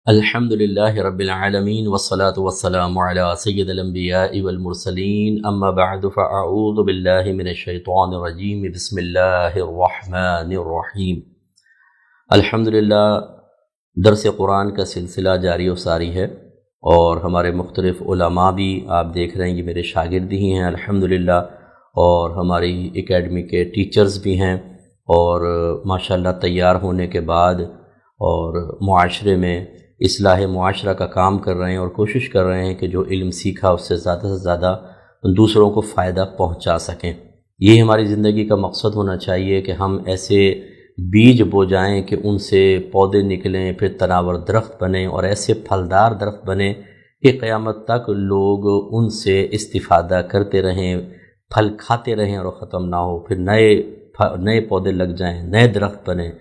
الحمد للہ رب العالمین والصلاة والسلام علی سید الانبیاء والمرسلین اما بعد فاعوذ باللہ من الشیطان الرجیم بسم اللہ الرحمن الرحیم۔ الحمدللہ درس قرآن کا سلسلہ جاری و ساری ہے اور ہمارے مختلف علماء بھی آپ دیکھ رہے ہیں کہ میرے شاگرد ہی ہیں الحمدللہ، اور ہماری اکیڈمی کے ٹیچرز بھی ہیں، اور ماشاءاللہ تیار ہونے کے بعد اور معاشرے میں اصلاح معاشرہ کا کام کر رہے ہیں اور کوشش کر رہے ہیں کہ جو علم سیکھا اس سے زیادہ دوسروں کو فائدہ پہنچا سکیں۔ یہ ہماری زندگی کا مقصد ہونا چاہیے کہ ہم ایسے بیج بو جائیں کہ ان سے پودے نکلیں، پھر تناور درخت بنیں اور ایسے پھلدار درخت بنیں کہ قیامت تک لوگ ان سے استفادہ کرتے رہیں، پھل کھاتے رہیں اور ختم نہ ہو، پھر نئے پودے لگ جائیں، نئے درخت بنیں۔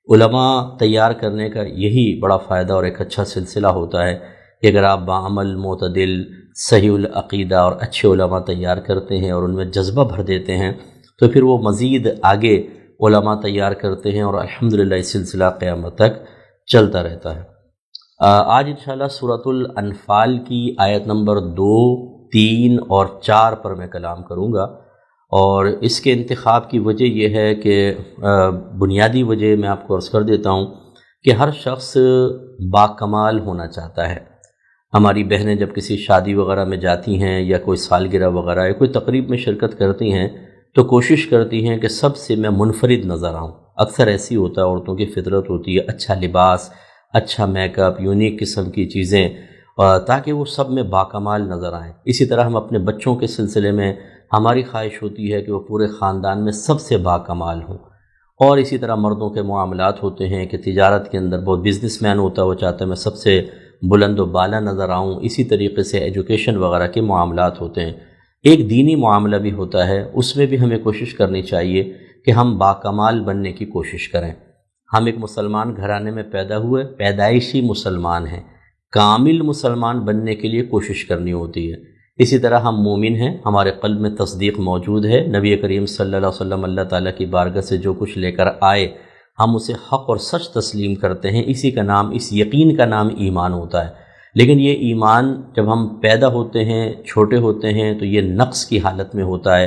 علماء تیار کرنے کا یہی بڑا فائدہ اور ایک اچھا سلسلہ ہوتا ہے کہ اگر آپ بعمل معتدل صحیح العقیدہ اور اچھے علماء تیار کرتے ہیں اور ان میں جذبہ بھر دیتے ہیں تو پھر وہ مزید آگے علماء تیار کرتے ہیں اور الحمدللہ یہ سلسلہ قیامت تک چلتا رہتا ہے۔ آج انشاءاللہ سورۃ الانفال کی آیت نمبر 2، 3 اور 4 پر میں کلام کروں گا، اور اس کے انتخاب کی وجہ یہ ہے کہ بنیادی وجہ میں آپ کو عرض کر دیتا ہوں کہ ہر شخص باکمال ہونا چاہتا ہے۔ ہماری بہنیں جب کسی شادی وغیرہ میں جاتی ہیں یا کوئی سالگرہ وغیرہ یا کوئی تقریب میں شرکت کرتی ہیں تو کوشش کرتی ہیں کہ سب سے میں منفرد نظر آؤں۔ اکثر ایسی ہوتا ہے، عورتوں کی فطرت ہوتی ہے اچھا لباس، اچھا میک اپ، یونیک قسم کی چیزیں، تاکہ وہ سب میں باکمال نظر آئیں۔ اسی طرح ہم اپنے بچوں کے سلسلے میں ہماری خواہش ہوتی ہے کہ وہ پورے خاندان میں سب سے باکمال ہوں، اور اسی طرح مردوں کے معاملات ہوتے ہیں کہ تجارت کے اندر بہت بزنس مین ہوتا ہے، وہ چاہتا ہے میں سب سے بلند و بالا نظر آؤں۔ اسی طریقے سے ایجوکیشن وغیرہ کے معاملات ہوتے ہیں۔ ایک دینی معاملہ بھی ہوتا ہے، اس میں بھی ہمیں کوشش کرنی چاہیے کہ ہم باکمال بننے کی کوشش کریں۔ ہم ایک مسلمان گھرانے میں پیدا ہوئے، پیدائشی مسلمان ہیں، کامل مسلمان بننے کے لیے کوشش کرنی ہوتی ہے۔ اسی طرح ہم مومن ہیں، ہمارے قلب میں تصدیق موجود ہے، نبی کریم صلی اللہ علیہ وسلم اللہ تعالیٰ کی بارگاہ سے جو کچھ لے کر آئے ہم اسے حق اور سچ تسلیم کرتے ہیں۔ اسی کا نام، اس یقین کا نام ایمان ہوتا ہے۔ لیکن یہ ایمان جب ہم پیدا ہوتے ہیں، چھوٹے ہوتے ہیں، تو یہ نقص کی حالت میں ہوتا ہے،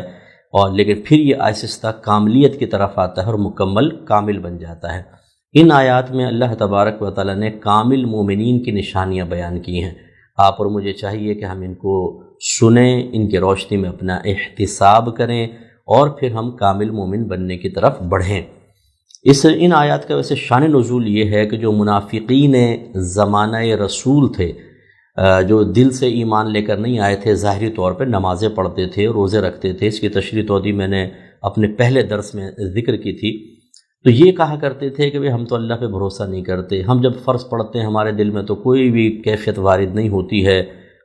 اور لیکن پھر یہ آہستہ کاملیت کی طرف آتا ہے اور مکمل کامل بن جاتا ہے۔ ان آیات میں اللہ تبارک و تعالیٰ نے کامل مومنین کی نشانیاں بیان کی ہیں۔ آپ اور مجھے چاہیے کہ ہم ان کو سنیں، ان کی روشنی میں اپنا احتساب کریں، اور پھر ہم کامل مومن بننے کی طرف بڑھیں۔ ان آیات کا ویسے شان نزول یہ ہے کہ جو منافقین زمانہ رسول تھے، جو دل سے ایمان لے کر نہیں آئے تھے، ظاہری طور پہ نمازیں پڑھتے تھے، روزے رکھتے تھے، اس کی تشریح توضیح میں نے اپنے پہلے درس میں ذکر کی تھی، تو یہ کہا کرتے تھے کہ ہم تو اللہ پہ بھروسہ نہیں کرتے، ہم جب فرض پڑھتے ہیں ہمارے دل میں تو کوئی بھی کیفیت وارد نہیں ہوتی ہے،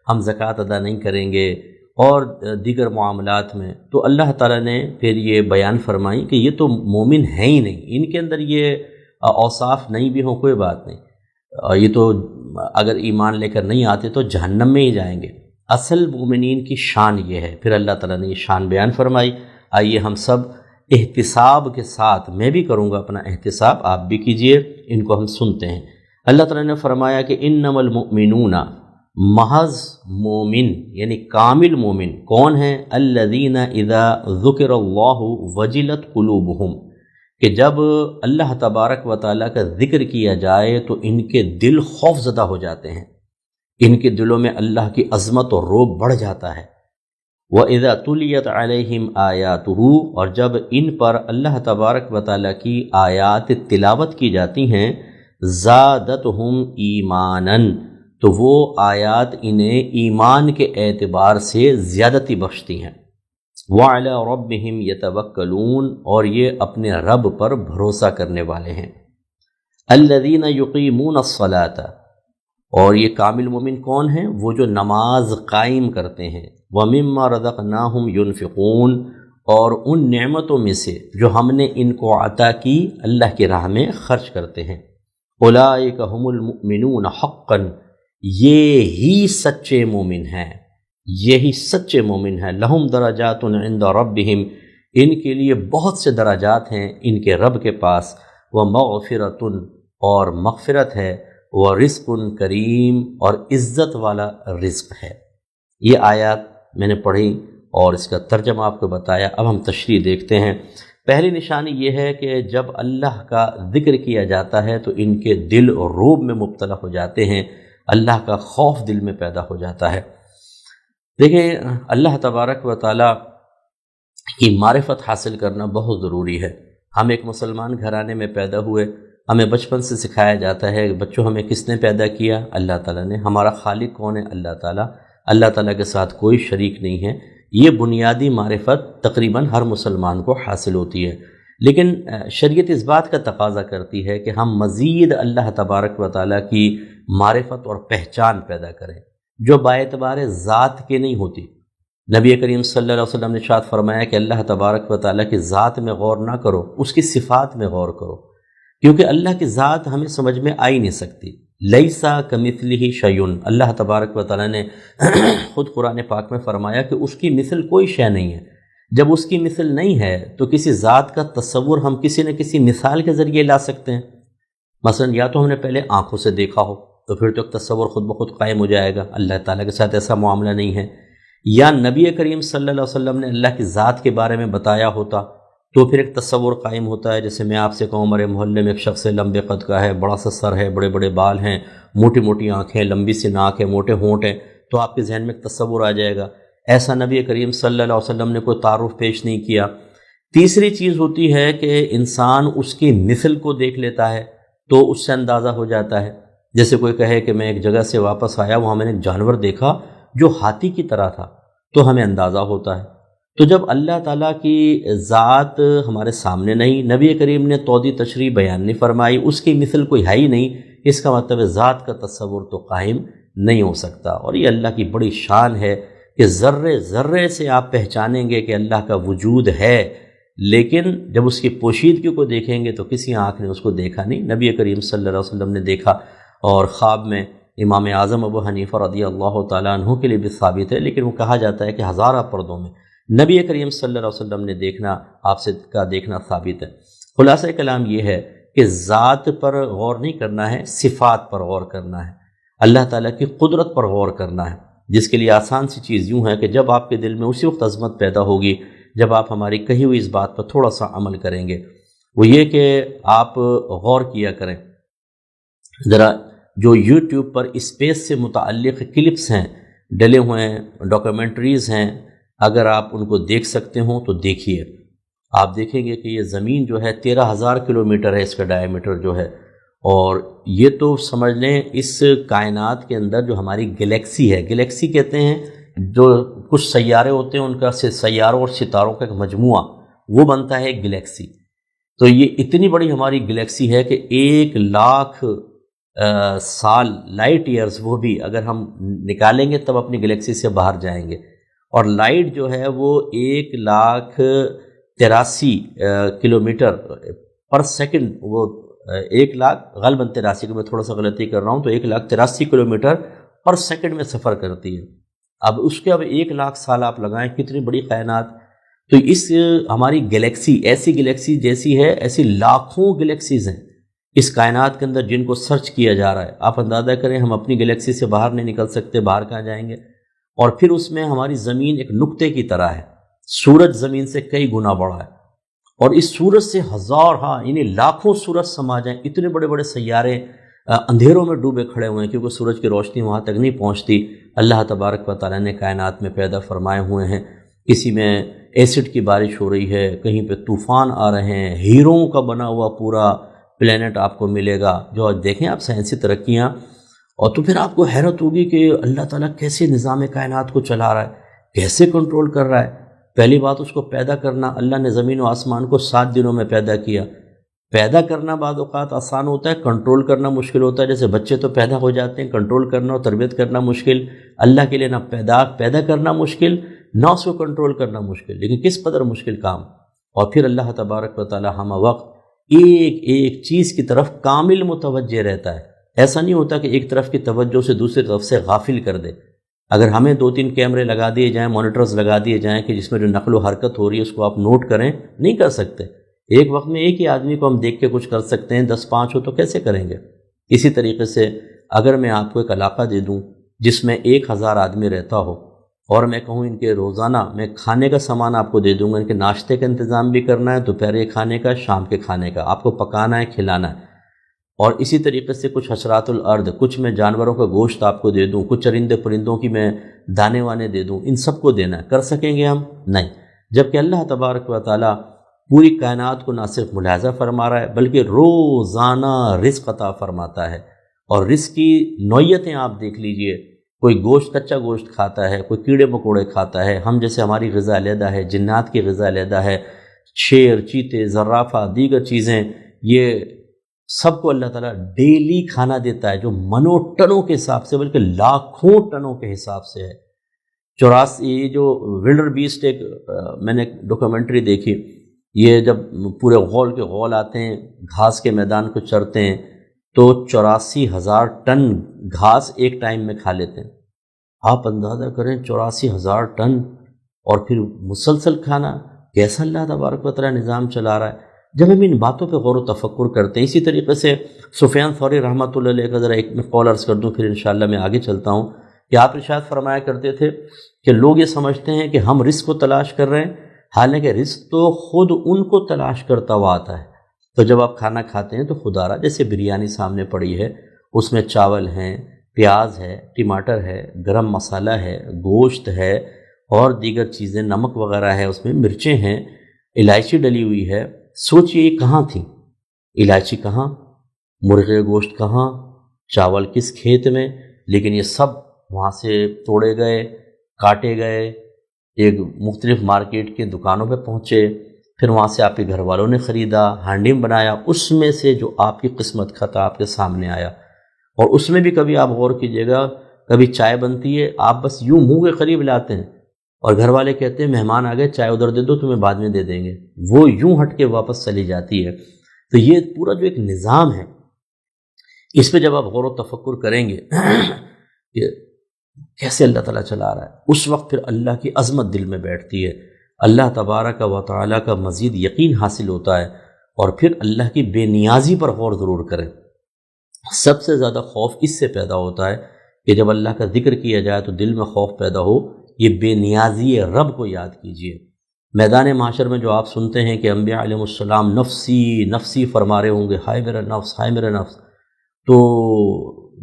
ہم زکوٰۃ ادا نہیں کریں گے، اور دیگر معاملات میں۔ تو اللہ تعالیٰ نے پھر یہ بیان فرمائی کہ یہ تو مومن ہیں ہی نہیں، ان کے اندر یہ اوصاف نہیں بھی ہوں کوئی بات نہیں، یہ تو اگر ایمان لے کر نہیں آتے تو جہنم میں ہی جائیں گے۔ اصل مومنین کی شان یہ ہے۔ پھر اللہ تعالیٰ نے یہ شان بیان فرمائی۔ آئیے ہم سب احتساب کے ساتھ، میں بھی کروں گا اپنا احتساب، آپ بھی کیجئے، ان کو ہم سنتے ہیں۔ اللہ تعالیٰ نے فرمایا کہ انما المؤمنون، محض مومن یعنی کامل مومن کون ہیں؟ الذین اذا ذکر اللہ وجلت قلوبہم، کہ جب اللہ تبارک و تعالیٰ کا ذکر کیا جائے تو ان کے دل خوف زدہ ہو جاتے ہیں، ان کے دلوں میں اللہ کی عظمت اور رعب بڑھ جاتا ہے۔ وَإِذَا تُلِيَتْ عَلَيْهِمْ آيَاتُهُ، اور جب ان پر اللہ تبارک و تعالیٰ کی آیات تلاوت کی جاتی ہیں، زَادَتْهُمْ ایماناً، تو وہ آیات انہیں ایمان کے اعتبار سے زیادتی بخشتی ہیں۔ وَعَلَىٰ رَبِّهِمْ يَتَوَكَّلُونَ، اور یہ اپنے رب پر بھروسہ کرنے والے ہیں۔ الَّذِينَ يُقِيمُونَ الصَّلَاةَ، اور یہ کامل مومن کون ہیں؟ وہ جو نماز قائم کرتے ہیں۔ وَمِمَّا رَزَقْنَاهُمْ يُنْفِقُونَ، اور ان نعمتوں میں سے جو ہم نے ان کو عطا کی اللہ کی راہ میں خرچ کرتے ہیں۔ أُولَٰئِكَ هُمُ الْمُؤْمِنُونَ حَقًّا، یہی سچے مومن ہیں، یہی سچے مومن ہیں۔ لہم درجات عند ربہم، ان کے لیے بہت سے درجات ہیں ان کے رب کے پاس۔ ومغفرۃ، اور مغفرت ہے۔ ورزق کریم، اور عزت والا رزق ہے۔ یہ آیات میں نے پڑھی اور اس کا ترجمہ آپ کو بتایا۔ اب ہم تشریح دیکھتے ہیں۔ پہلی نشانی یہ ہے کہ جب اللہ کا ذکر کیا جاتا ہے تو ان کے دل روب میں مبتلا ہو جاتے ہیں، اللہ کا خوف دل میں پیدا ہو جاتا ہے۔ دیکھیں، اللہ تبارک و تعالیٰ کی معرفت حاصل کرنا بہت ضروری ہے۔ ہم ایک مسلمان گھرانے میں پیدا ہوئے، ہمیں بچپن سے سکھایا جاتا ہے کہ بچوں ہمیں کس نے پیدا کیا؟ اللہ تعالیٰ نے۔ ہمارا خالق کون ہے؟ اللہ تعالیٰ۔ اللہ تعالیٰ کے ساتھ کوئی شریک نہیں ہے۔ یہ بنیادی معرفت تقریباً ہر مسلمان کو حاصل ہوتی ہے، لیکن شریعت اس بات کا تقاضا کرتی ہے کہ ہم مزید اللہ تبارک و تعالیٰ کی معرفت اور پہچان پیدا کریں، جو باعتبار ذات کے نہیں ہوتی۔ نبی کریم صلی اللہ علیہ وسلم نے ارشاد فرمایا کہ اللہ تبارک و تعالیٰ کی ذات میں غور نہ کرو، اس کی صفات میں غور کرو، کیونکہ اللہ کی ذات ہمیں سمجھ میں آ ہی نہیں سکتی۔ لیسا کمثلہ شیء، اللہ تبارک و تعالیٰ نے خود قرآن پاک میں فرمایا کہ اس کی مثل کوئی شے نہیں ہے۔ جب اس کی مثل نہیں ہے تو کسی ذات کا تصور ہم کسی نہ کسی مثال کے ذریعے لا سکتے ہیں۔ مثلا یا تو ہم نے پہلے آنکھوں سے دیکھا ہو تو پھر تو ایک تصور خود بخود قائم ہو جائے گا۔ اللہ تعالیٰ کے ساتھ ایسا معاملہ نہیں ہے۔ یا نبی کریم صلی اللہ علیہ وسلم نے اللہ کی ذات کے بارے میں بتایا ہوتا تو پھر ایک تصور قائم ہوتا ہے۔ جیسے میں آپ سے کہوں ہمارے محلے میں ایک شخص لمبے قد کا ہے، بڑا سا سر ہے، بڑے بڑے بال ہیں، موٹی موٹی آنکھیں، لمبی سی ناک ہے، موٹے ہونٹ ہیں، تو آپ کے ذہن میں ایک تصور آ جائے گا۔ ایسا نبی کریم صلی اللہ علیہ وسلم نے کوئی تعارف پیش نہیں کیا۔ تیسری چیز ہوتی ہے کہ انسان اس کی مثل کو دیکھ لیتا ہے تو اس سے اندازہ ہو جاتا ہے۔ جیسے کوئی کہے کہ میں ایک جگہ سے واپس آیا، وہاں میں نے ایک جانور دیکھا جو ہاتھی کی طرح تھا، تو ہمیں اندازہ ہوتا ہے۔ تو جب اللہ تعالیٰ کی ذات ہمارے سامنے نہیں، نبی کریم نے توضیح تشریح بیان نہیں فرمائی، اس کی مثل کوئی ہے ہی نہیں، اس کا مطلب ہے ذات کا تصور تو قائم نہیں ہو سکتا۔ اور یہ اللہ کی بڑی شان ہے کہ ذرے ذرے سے آپ پہچانیں گے کہ اللہ کا وجود ہے، لیکن جب اس کی پوشیدگی کو دیکھیں گے تو کسی آنکھ نے اس کو دیکھا نہیں۔ نبی کریم صلی اللہ علیہ وسلم نے دیکھا، اور خواب میں امام اعظم ابو حنیفہ رضی اللہ تعالیٰ عنہ کے لیے بھی ثابت ہے، لیکن وہ کہا جاتا ہے کہ ہزارہ پردوں میں نبی کریم صلی اللہ علیہ وسلم نے دیکھنا، آپ سے کا دیکھنا ثابت ہے۔ خلاصہ کلام یہ ہے کہ ذات پر غور نہیں کرنا ہے، صفات پر غور کرنا ہے، اللہ تعالیٰ کی قدرت پر غور کرنا ہے، جس کے لیے آسان سی چیز یوں ہے کہ جب آپ کے دل میں اسی وقت عظمت پیدا ہوگی جب آپ ہماری کہی ہوئی اس بات پر تھوڑا سا عمل کریں گے۔ وہ یہ کہ آپ غور کیا کریں ذرا، جو یوٹیوب پر اسپیس سے متعلق کلپس ہیں، ڈلے ہوئے ہیں، ڈاکیومنٹریز ہیں، اگر آپ ان کو دیکھ سکتے ہوں تو دیکھیے۔ آپ دیکھیں گے کہ یہ زمین جو ہے 13,000 کلومیٹر ہے، اس کا ڈائیمیٹر میٹر جو ہے، اور یہ تو سمجھ لیں اس کائنات کے اندر جو ہماری گلیکسی ہے، گلیکسی کہتے ہیں جو کچھ سیارے ہوتے ہیں ان کا سیاروں اور ستاروں کا ایک مجموعہ، وہ بنتا ہے ایک گلیکسی۔ تو یہ اتنی بڑی ہماری گلیکسی ہے کہ 1,00,000 سال لائٹ ایئرز وہ بھی اگر ہم نکالیں گے تب اپنی گلیکسی سے باہر جائیں گے، اور لائٹ جو ہے وہ 1,83,000 کلومیٹر پر سیکنڈ، وہ 1,00,000 غالباً 83 کو میں تھوڑا سا غلطی کر رہا ہوں، تو 1,83,000 کلومیٹر پر سیکنڈ میں سفر کرتی ہے۔ اب اس کے 1,00,000 سال آپ لگائیں، کتنی بڑی کائنات۔ تو اس ہماری گلیکسی ایسی گلیکسی جیسی ہے، ایسی لاکھوں گلیکسیز ہیں اس کائنات کے اندر جن کو سرچ کیا جا رہا ہے۔ آپ اندازہ کریں ہم اپنی گلیکسی سے باہر نہیں نکل سکتے، باہر کہاں جائیں گے؟ اور پھر اس میں ہماری زمین ایک نقطے کی طرح ہے، سورج زمین سے کئی گنا بڑا ہے، اور اس سورج سے یعنی لاکھوں سورج سما جائیں، اتنے بڑے بڑے سیارے اندھیروں میں ڈوبے کھڑے ہوئے ہیں کیونکہ سورج کی روشنی وہاں تک نہیں پہنچتی۔ اللہ تبارک و تعالیٰ نے کائنات میں پیدا فرمائے ہوئے ہیں، کسی میں ایسڈ کی بارش ہو رہی ہے، کہیں پہ طوفان آ رہے ہیں، ہیروں کا بنا ہوا پورا پلینٹ آپ کو ملے گا، جو دیکھیں آپ سائنسی ترقیاں، اور تو پھر آپ کو حیرت ہوگی کہ اللہ تعالیٰ کیسے نظام کائنات کو چلا رہا ہے، کیسے کنٹرول کر رہا ہے۔ پہلی بات اس کو پیدا کرنا، اللہ نے زمین و آسمان کو 7 دنوں میں پیدا کیا۔ پیدا کرنا بعض اوقات آسان ہوتا ہے، کنٹرول کرنا مشکل ہوتا ہے۔ جیسے بچے تو پیدا ہو جاتے ہیں، کنٹرول کرنا اور تربیت کرنا مشکل۔ اللہ کے لیے نہ پیدا کرنا مشکل، نہ اس کو کنٹرول کرنا مشکل، لیکن کس قدر مشکل کام۔ اور پھر اللہ تبارک و تعالیٰ ہم وقت ایک ایک چیز کی طرف کامل متوجہ رہتا ہے۔ ایسا نہیں ہوتا کہ ایک طرف کی توجہ سے دوسری طرف سے غافل کر دے۔ اگر ہمیں 2-3 کیمرے لگا دیے جائیں، مانیٹرز لگا دیے جائیں کہ جس میں جو نقل و حرکت ہو رہی ہے اس کو آپ نوٹ کریں، نہیں کر سکتے۔ ایک وقت میں ایک ہی آدمی کو ہم دیکھ کے کچھ کر سکتے ہیں، 10-5 ہو تو کیسے کریں گے؟ اسی طریقے سے اگر میں آپ کو ایک علاقہ دے دوں جس میں 1000 آدمی رہتا ہو، اور میں کہوں ان کے روزانہ میں کھانے کا سامان آپ کو دے دوں گا، ان کے ناشتے کا انتظام بھی کرنا ہے، دوپہر کے کھانے کا، شام کے کھانے کا، آپ کو پکانا ہے، کھلانا ہے، اور اسی طریقے سے کچھ حشرات الارض، کچھ میں جانوروں کا گوشت آپ کو دے دوں، کچھ چرندے پرندوں کی میں دانے وانے دے دوں، ان سب کو دینا ہے، کر سکیں گے ہم؟ نہیں۔ جبکہ اللہ تبارک و تعالیٰ پوری کائنات کو نہ صرف ملاحظہ فرما رہا ہے بلکہ روزانہ رزق عطا فرماتا ہے، اور رزق کی نوعیتیں آپ دیکھ لیجئے، کوئی گوشت، کچا گوشت کھاتا ہے، کوئی کیڑے مکوڑے کھاتا ہے، ہم جیسے ہماری غذا علیحدہ ہے، جنات کی غذا علیحدہ ہے، شیر، چیتے، زرافہ، دیگر چیزیں، یہ سب کو اللہ تعالیٰ ڈیلی کھانا دیتا ہے، جو منوں ٹنوں کے حساب سے بلکہ لاکھوں ٹنوں کے حساب سے ہے۔ 84 یہ جو ولڈر بیسٹ، ایک میں نے ڈاکومنٹری دیکھی، یہ جب پورے غول کے غول آتے ہیں، گھاس کے میدان کو چرتے ہیں، تو 84,000 ٹن گھاس ایک ٹائم میں کھا لیتے ہیں۔ آپ اندازہ کریں 84,000 ٹن، اور پھر مسلسل کھانا، کیسا اللہ تبارک و تعالیٰ نظام چلا رہا ہے۔ جب ہم ان باتوں پہ غور و تفکر کرتے ہیں، اسی طریقے سے سفیان ثوری رحمۃ اللہ علیہ کا ذرا ایک میں قول عرض کر دوں، پھر انشاءاللہ میں آگے چلتا ہوں، کہ آپ ارشاد فرمایا کرتے تھے کہ لوگ یہ سمجھتے ہیں کہ ہم رزق کو تلاش کر رہے ہیں، حالانکہ رزق تو خود ان کو تلاش کرتا ہوا آتا ہے۔ تو جب آپ کھانا کھاتے ہیں تو خدا را، جیسے بریانی سامنے پڑی ہے، اس میں چاول ہیں، پیاز ہے، ٹماٹر ہے، گرم مسالہ ہے، گوشت ہے، اور دیگر چیزیں، نمک وغیرہ ہے، اس میں مرچیں ہیں، الائچی ڈلی ہوئی ہے۔ سوچئے یہ کہاں تھی؟ الائچی کہاں، مرغے گوشت کہاں، چاول کس کھیت میں؟ لیکن یہ سب وہاں سے توڑے گئے، کاٹے گئے، ایک مختلف مارکیٹ کے دکانوں پہ پہنچے، پھر وہاں سے آپ کے گھر والوں نے خریدا، ہانڈی میں بنایا، اس میں سے جو آپ کی قسمت کا تھا آپ کے سامنے آیا۔ اور اس میں بھی کبھی آپ غور کیجئے گا، کبھی چائے بنتی ہے، آپ بس یوں منہ کے قریب لاتے ہیں، اور گھر والے کہتے ہیں مہمان آ گئے، چائے ادھر دے دو، تمہیں بعد میں دے دیں گے، وہ یوں ہٹ کے واپس چلی جاتی ہے۔ تو یہ پورا جو ایک نظام ہے، اس پہ جب آپ غور و تفکر کریں گے کہ کیسے اللہ تعالیٰ چلا رہا ہے، اس وقت پھر اللہ کی عظمت دل میں بیٹھتی ہے، اللہ تبارک و تعالیٰ کا مزید یقین حاصل ہوتا ہے، اور پھر اللہ کی بے نیازی پر غور ضرور کریں۔ سب سے زیادہ خوف اس سے پیدا ہوتا ہے کہ جب اللہ کا ذکر کیا جائے تو دل میں خوف پیدا ہو، یہ بے نیازی رب کو یاد کیجئے۔ میدان معاشر میں جو آپ سنتے ہیں کہ انبیاء علیہ السلام نفسی نفسی فرما رہے ہوں گے، ہائے میرا نفس، ہائے میرا نفس، تو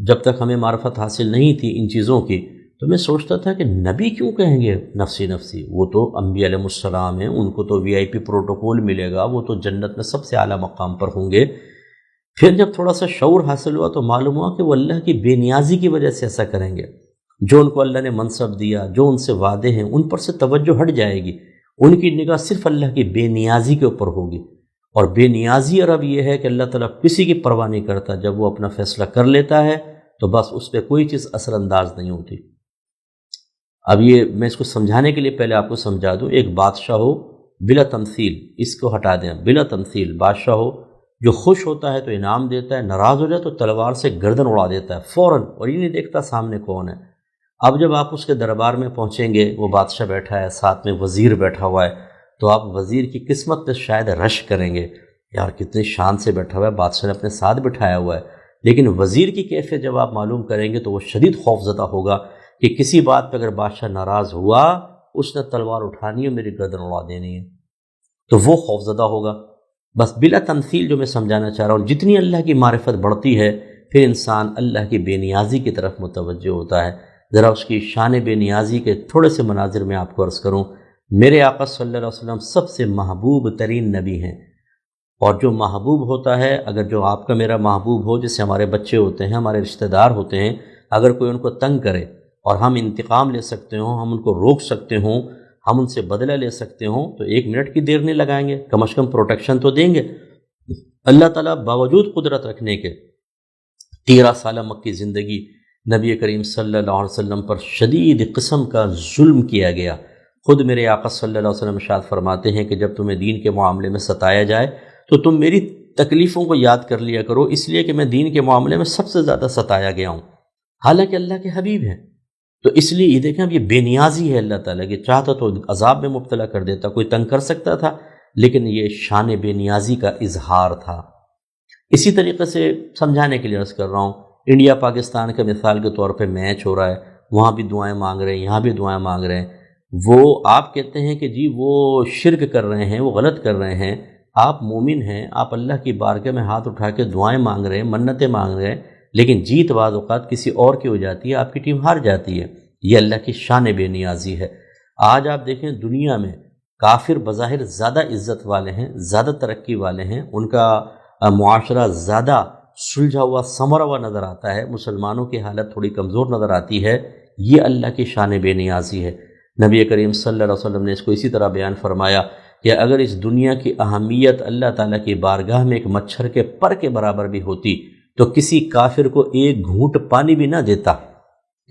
جب تک ہمیں معرفت حاصل نہیں تھی ان چیزوں کی، تو میں سوچتا تھا کہ نبی کیوں کہیں گے نفسی نفسی؟ وہ تو انبیاء علیہ السلام ہیں، ان کو تو VIP پروٹوکول ملے گا، وہ تو جنت میں سب سے اعلیٰ مقام پر ہوں گے۔ پھر جب تھوڑا سا شعور حاصل ہوا تو معلوم ہوا کہ وہ اللہ کی بے نیازی کی وجہ سے ایسا کریں گے۔ جو ان کو اللہ نے منصب دیا، جو ان سے وعدے ہیں، ان پر سے توجہ ہٹ جائے گی، ان کی نگاہ صرف اللہ کی بے نیازی کے اوپر ہوگی۔ اور بے نیازی عرب یہ ہے کہ اللہ تعالیٰ کسی کی پرواہ نہیں کرتا، جب وہ اپنا فیصلہ کر لیتا ہے تو بس اس پہ کوئی چیز اثر انداز نہیں ہوتی۔ اب یہ میں اس کو سمجھانے کے لیے پہلے آپ کو سمجھا دوں، ایک بادشاہ ہو بلا تمثیل، اس کو ہٹا دیں، بلا تمثیل بادشاہ ہو جو خوش ہوتا ہے تو انعام دیتا ہے، ناراض ہو جائے تو تلوار سے گردن اڑا دیتا ہے فوراً، اور یہ نہیں دیکھتا سامنے کون ہے۔ اب جب آپ اس کے دربار میں پہنچیں گے، وہ بادشاہ بیٹھا ہے، ساتھ میں وزیر بیٹھا ہوا ہے، تو آپ وزیر کی قسمت پہ شاید رش کریں گے، یار کتنی شان سے بیٹھا ہوا ہے، بادشاہ نے اپنے ساتھ بٹھایا ہوا ہے۔ لیکن وزیر کی کیفیت جب آپ معلوم کریں گے تو وہ شدید خوف زدہ ہوگا کہ کسی بات پہ اگر بادشاہ ناراض ہوا، اس نے تلوار اٹھانی ہے، میری گردن اڑا دینی ہے، تو وہ خوف زدہ ہوگا۔ بس بلا تمثیل جو میں سمجھانا چاہ رہا ہوں، جتنی اللہ کی معرفت بڑھتی ہے پھر انسان اللہ کی بے نیازی کی طرف متوجہ ہوتا ہے۔ ذرا اس کی شان بے نیازی کے تھوڑے سے مناظر میں آپ کو عرض کروں۔ میرے آقا صلی اللہ علیہ وسلم سب سے محبوب ترین نبی ہیں، اور جو محبوب ہوتا ہے، اگر جو آپ کا میرا محبوب ہو، جیسے ہمارے بچے ہوتے ہیں، ہمارے رشتہ دار ہوتے ہیں، اگر کوئی ان کو تنگ کرے اور ہم انتقام لے سکتے ہوں، ہم ان کو روک سکتے ہوں، ہم ان سے بدلہ لے سکتے ہوں، تو 1 منٹ کی دیر نہیں لگائیں گے، کم از کم پروٹیکشن تو دیں گے۔ اللہ تعالیٰ باوجود قدرت رکھنے کے 13 سالہ مکی زندگی نبی کریم صلی اللہ علیہ وسلم پر شدید قسم کا ظلم کیا گیا۔ خود میرے آقا صلی اللہ علیہ وسلم ارشاد فرماتے ہیں کہ جب تمہیں دین کے معاملے میں ستایا جائے تو تم میری تکلیفوں کو یاد کر لیا کرو، اس لیے کہ میں دین کے معاملے میں سب سے زیادہ ستایا گیا ہوں، حالانکہ اللہ کے حبیب ہیں۔ تو اس لیے یہ دیکھیں، اب یہ بے نیازی ہے اللہ تعالیٰ کی، چاہتا تو عذاب میں مبتلا کر دیتا، کوئی تنگ کر سکتا تھا، لیکن یہ شان بے نیازی کا اظہار تھا۔ اسی طریقے سے سمجھانے کے لیے عرض کر رہا ہوں، انڈیا پاکستان کا مثال کے طور پہ میچ ہو رہا ہے، وہاں بھی دعائیں مانگ رہے ہیں، یہاں بھی دعائیں مانگ رہے ہیں، وہ آپ کہتے ہیں کہ جی وہ شرک کر رہے ہیں، وہ غلط کر رہے ہیں، آپ مومن ہیں، آپ اللہ کی بارگاہ میں ہاتھ اٹھا کے دعائیں مانگ رہے ہیں، منتیں مانگ رہے ہیں، لیکن جیت بعض اوقات کسی اور کی ہو جاتی ہے، آپ کی ٹیم ہار جاتی ہے۔ یہ اللہ کی شان بے نیازی ہے۔ آج آپ دیکھیں دنیا میں کافر بظاہر زیادہ عزت والے ہیں، زیادہ ترقی والے ہیں، ان کا معاشرہ زیادہ سلجھا ہوا سنورا ہوا نظر آتا ہے، مسلمانوں کی حالت تھوڑی کمزور نظر آتی ہے۔ یہ اللہ کی شان بے نیازی ہے۔ نبی کریم صلی اللہ علیہ وسلم نے اس کو اسی طرح بیان فرمایا کہ اگر اس دنیا کی اہمیت اللہ تعالیٰ کی بارگاہ میں ایک مچھر کے پر کے برابر بھی ہوتی تو کسی کافر کو ایک گھونٹ پانی بھی نہ دیتا،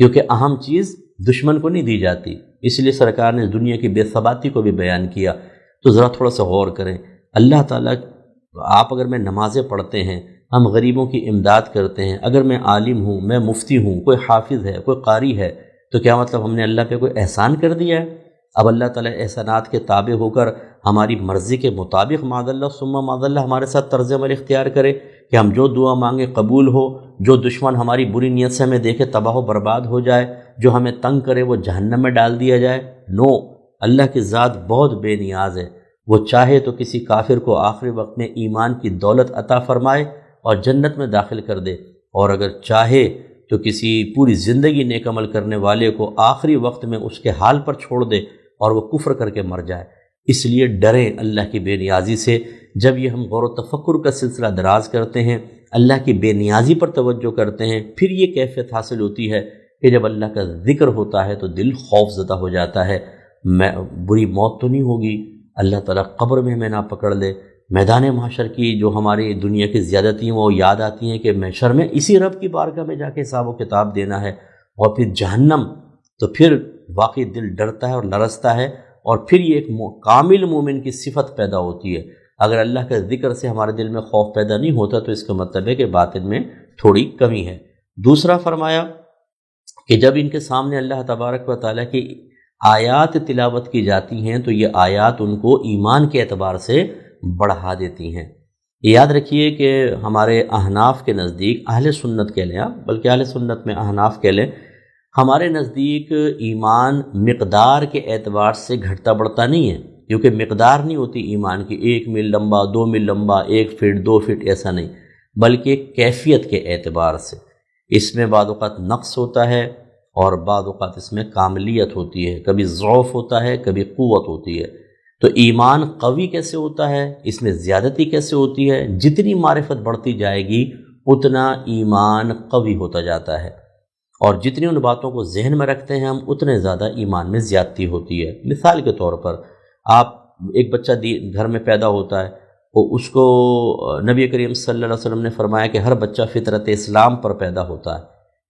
کیونکہ اہم چیز دشمن کو نہیں دی جاتی۔ اس لیے سرکار نے دنیا کی بے ثباتی کو بھی بیان کیا۔ تو ذرا تھوڑا سا غور کریں، اللہ تعالیٰ، آپ اگر میں نمازیں پڑھتے ہیں، ہم غریبوں کی امداد کرتے ہیں، اگر میں عالم ہوں، میں مفتی ہوں، کوئی حافظ ہے، کوئی قاری ہے، تو کیا مطلب ہم نے اللہ پہ کوئی احسان کر دیا ہے؟ اب اللہ تعالیٰ احسانات کے تابع ہو کر ہماری مرضی کے مطابق معاذ اللہ ثم معاذ اللہ ہمارے ساتھ طرز عمل اختیار کرے کہ ہم جو دعا مانگے قبول ہو، جو دشمن ہماری بری نیت سے ہمیں دیکھے تباہ و برباد ہو جائے، جو ہمیں تنگ کرے وہ جہنم میں ڈال دیا جائے؟ نو، اللہ کی ذات بہت بے نیاز ہے۔ وہ چاہے تو کسی کافر کو آخری وقت میں ایمان کی دولت عطا فرمائے اور جنت میں داخل کر دے، اور اگر چاہے تو کسی پوری زندگی نیک عمل کرنے والے کو آخری وقت میں اس کے حال پر چھوڑ دے اور وہ کفر کر کے مر جائے۔ اس لیے ڈریں اللہ کی بے نیازی سے۔ جب یہ ہم غور و تفکر کا سلسلہ دراز کرتے ہیں، اللہ کی بے نیازی پر توجہ کرتے ہیں، پھر یہ کیفیت حاصل ہوتی ہے کہ جب اللہ کا ذکر ہوتا ہے تو دل خوف زدہ ہو جاتا ہے۔ بری موت تو نہیں ہوگی، اللہ تعالیٰ قبر میں ہمیں نہ پکڑ لے، میدان محشر کی جو ہماری دنیا کی زیادتیاں وہ یاد آتی ہیں کہ محشر میں اسی رب کی بارگاہ میں جا کے حساب و کتاب دینا ہے، اور پھر جہنم، تو پھر واقعی دل ڈرتا ہے اور لرزتا ہے، اور پھر یہ ایک کامل مومن کی صفت پیدا ہوتی ہے۔ اگر اللہ کے ذکر سے ہمارے دل میں خوف پیدا نہیں ہوتا تو اس کا مطلب ہے کہ باطن میں تھوڑی کمی ہے۔ دوسرا فرمایا کہ جب ان کے سامنے اللہ تبارک و تعالیٰ کی آیات تلاوت کی جاتی ہیں تو یہ آیات ان کو ایمان کے اعتبار سے بڑھا دیتی ہیں۔ یاد رکھیے کہ ہمارے احناف کے نزدیک، اہل سنت کہہ لیں، بلکہ اہل سنت میں احناف کہہ لیں، ہمارے نزدیک ایمان مقدار کے اعتبار سے گھٹتا بڑھتا نہیں ہے، کیونکہ مقدار نہیں ہوتی ایمان کی 1 میل لمبا، 2 میل لمبا، 1 فٹ 2 فٹ، ایسا نہیں، بلکہ کیفیت کے اعتبار سے۔ اس میں بعض اوقات نقص ہوتا ہے اور بعض اوقات اس میں کاملیت ہوتی ہے، کبھی ضعف ہوتا ہے، کبھی قوت ہوتی ہے۔ تو ایمان قوی کیسے ہوتا ہے، اس میں زیادتی کیسے ہوتی ہے؟ جتنی معرفت بڑھتی جائے گی اتنا ایمان قوی ہوتا جاتا ہے، اور جتنی ان باتوں کو ذہن میں رکھتے ہیں ہم اتنے زیادہ ایمان میں زیادتی ہوتی ہے۔ مثال کے طور پر آپ ایک بچہ گھر میں پیدا ہوتا ہے، اور اس کو نبی کریم صلی اللہ علیہ وسلم نے فرمایا کہ ہر بچہ فطرت اسلام پر پیدا ہوتا ہے،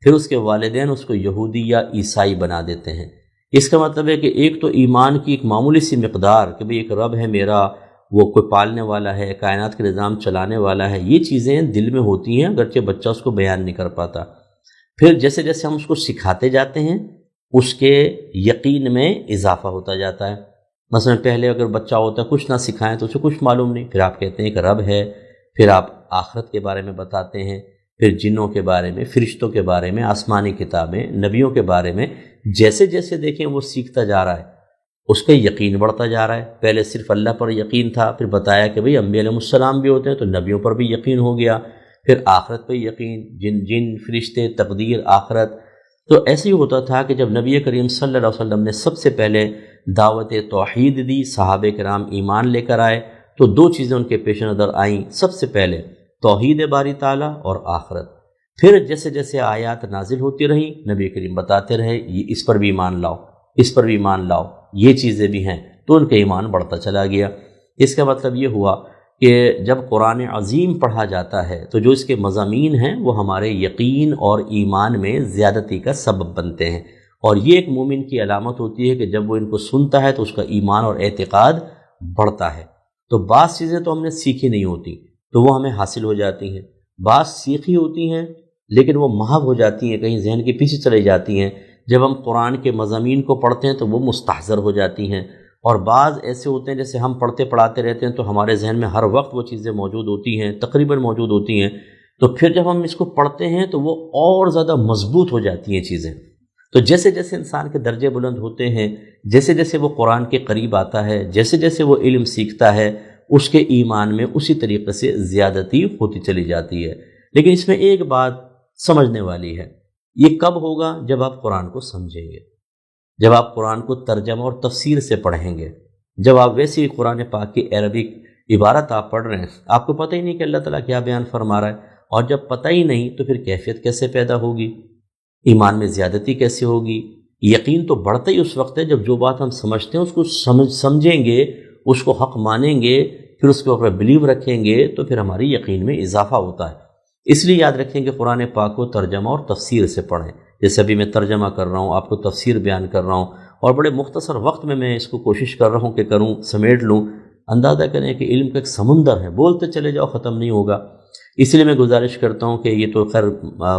پھر اس کے والدین اس کو یہودی یا عیسائی بنا دیتے ہیں۔ اس کا مطلب ہے کہ ایک تو ایمان کی ایک معمولی سی مقدار کہ بھئی ایک رب ہے میرا، وہ کوئی پالنے والا ہے، کائنات کے نظام چلانے والا ہے، یہ چیزیں دل میں ہوتی ہیں، اگرچہ بچہ اس کو بیان نہیں کر پاتا۔ پھر جیسے جیسے ہم اس کو سکھاتے جاتے ہیں اس کے یقین میں اضافہ ہوتا جاتا ہے۔ مثلا پہلے اگر بچہ ہوتا ہے کچھ نہ سکھائیں تو اسے کچھ معلوم نہیں، پھر آپ کہتے ہیں کہ رب ہے، پھر آپ آخرت کے بارے میں بتاتے ہیں، پھر جنوں کے بارے میں، فرشتوں کے بارے میں، آسمانی کتابیں، نبیوں کے بارے میں، جیسے جیسے دیکھیں وہ سیکھتا جا رہا ہے، اس کا یقین بڑھتا جا رہا ہے۔ پہلے صرف اللہ پر یقین تھا، پھر بتایا کہ بھئی انبیاء علیہ السلام بھی ہوتے ہیں تو نبیوں پر بھی یقین ہو گیا، پھر آخرت پہ یقین، جن فرشتے، تقدیر، آخرت۔ تو ایسے ہی ہوتا تھا کہ جب نبی کریم صلی اللہ علیہ وسلم نے سب سے پہلے دعوت توحید دی، صحابہ کرام ایمان لے کر آئے، تو 2 چیزیں ان کے پیش نظر آئیں۔ سب سے پہلے توحید باری تعالیٰ اور آخرت۔ پھر جیسے جیسے آیات نازل ہوتی رہیں نبی کریم بتاتے رہے یہ اس پر بھی ایمان لاؤ، اس پر بھی ایمان لاؤ، یہ چیزیں بھی ہیں، تو ان کا ایمان بڑھتا چلا گیا۔ اس کا مطلب یہ ہوا کہ جب قرآن عظیم پڑھا جاتا ہے تو جو اس کے مضامین ہیں وہ ہمارے یقین اور ایمان میں زیادتی کا سبب بنتے ہیں، اور یہ ایک مومن کی علامت ہوتی ہے کہ جب وہ ان کو سنتا ہے تو اس کا ایمان اور اعتقاد بڑھتا ہے۔ تو بعض چیزیں تو ہم نے سیکھی نہیں ہوتی تو وہ ہمیں حاصل ہو جاتی ہیں، بعض سیکھی ہوتی ہیں لیکن وہ محو ہو جاتی ہیں، کہیں ذہن کے پیچھے چلی جاتی ہیں۔ جب ہم قرآن کے مضامین کو پڑھتے ہیں تو وہ مستحضر ہو جاتی ہیں، اور بعض ایسے ہوتے ہیں جیسے ہم پڑھتے پڑھاتے رہتے ہیں تو ہمارے ذہن میں ہر وقت وہ چیزیں موجود ہوتی ہیں، تقریباً موجود ہوتی ہیں، تو پھر جب ہم اس کو پڑھتے ہیں تو وہ اور زیادہ مضبوط ہو جاتی ہیں چیزیں۔ تو جیسے جیسے انسان کے درجے بلند ہوتے ہیں، جیسے جیسے وہ قرآن کے قریب آتا ہے، جیسے جیسے وہ علم سیکھتا ہے، اس کے ایمان میں اسی طریقے سے زیادتی ہوتی چلی جاتی ہے۔ لیکن اس میں ایک بات سمجھنے والی ہے، یہ کب ہوگا؟ جب آپ قرآن کو سمجھیں گے، جب آپ قرآن کو ترجمہ اور تفسیر سے پڑھیں گے، جب آپ ویسے ہی قرآن پاک کی عربک عبارت آپ پڑھ رہے ہیں، آپ کو پتہ ہی نہیں کہ اللہ تعالیٰ کیا بیان فرما رہا ہے، اور جب پتہ ہی نہیں تو پھر کیفیت کیسے پیدا ہوگی، ایمان میں زیادتی کیسے ہوگی؟ یقین تو بڑھتا ہی اس وقت ہے جب جو بات ہم سمجھتے ہیں اس کو سمجھیں گے، اس کو حق مانیں گے، پھر اس کے اوپر بلیو رکھیں گے، تو پھر ہماری یقین میں اضافہ ہوتا ہے۔ اس لیے یاد رکھیں کہ قرآن پاک کو ترجمہ اور تفسیر سے پڑھیں۔ جیسے ابھی میں ترجمہ کر رہا ہوں، آپ کو تفسیر بیان کر رہا ہوں، اور بڑے مختصر وقت میں اس کو کوشش کر رہا ہوں کہ کروں، سمیٹ لوں۔ اندازہ کریں کہ علم کا ایک سمندر ہے، بولتے چلے جاؤ ختم نہیں ہوگا۔ اس لیے میں گزارش کرتا ہوں کہ یہ تو خیر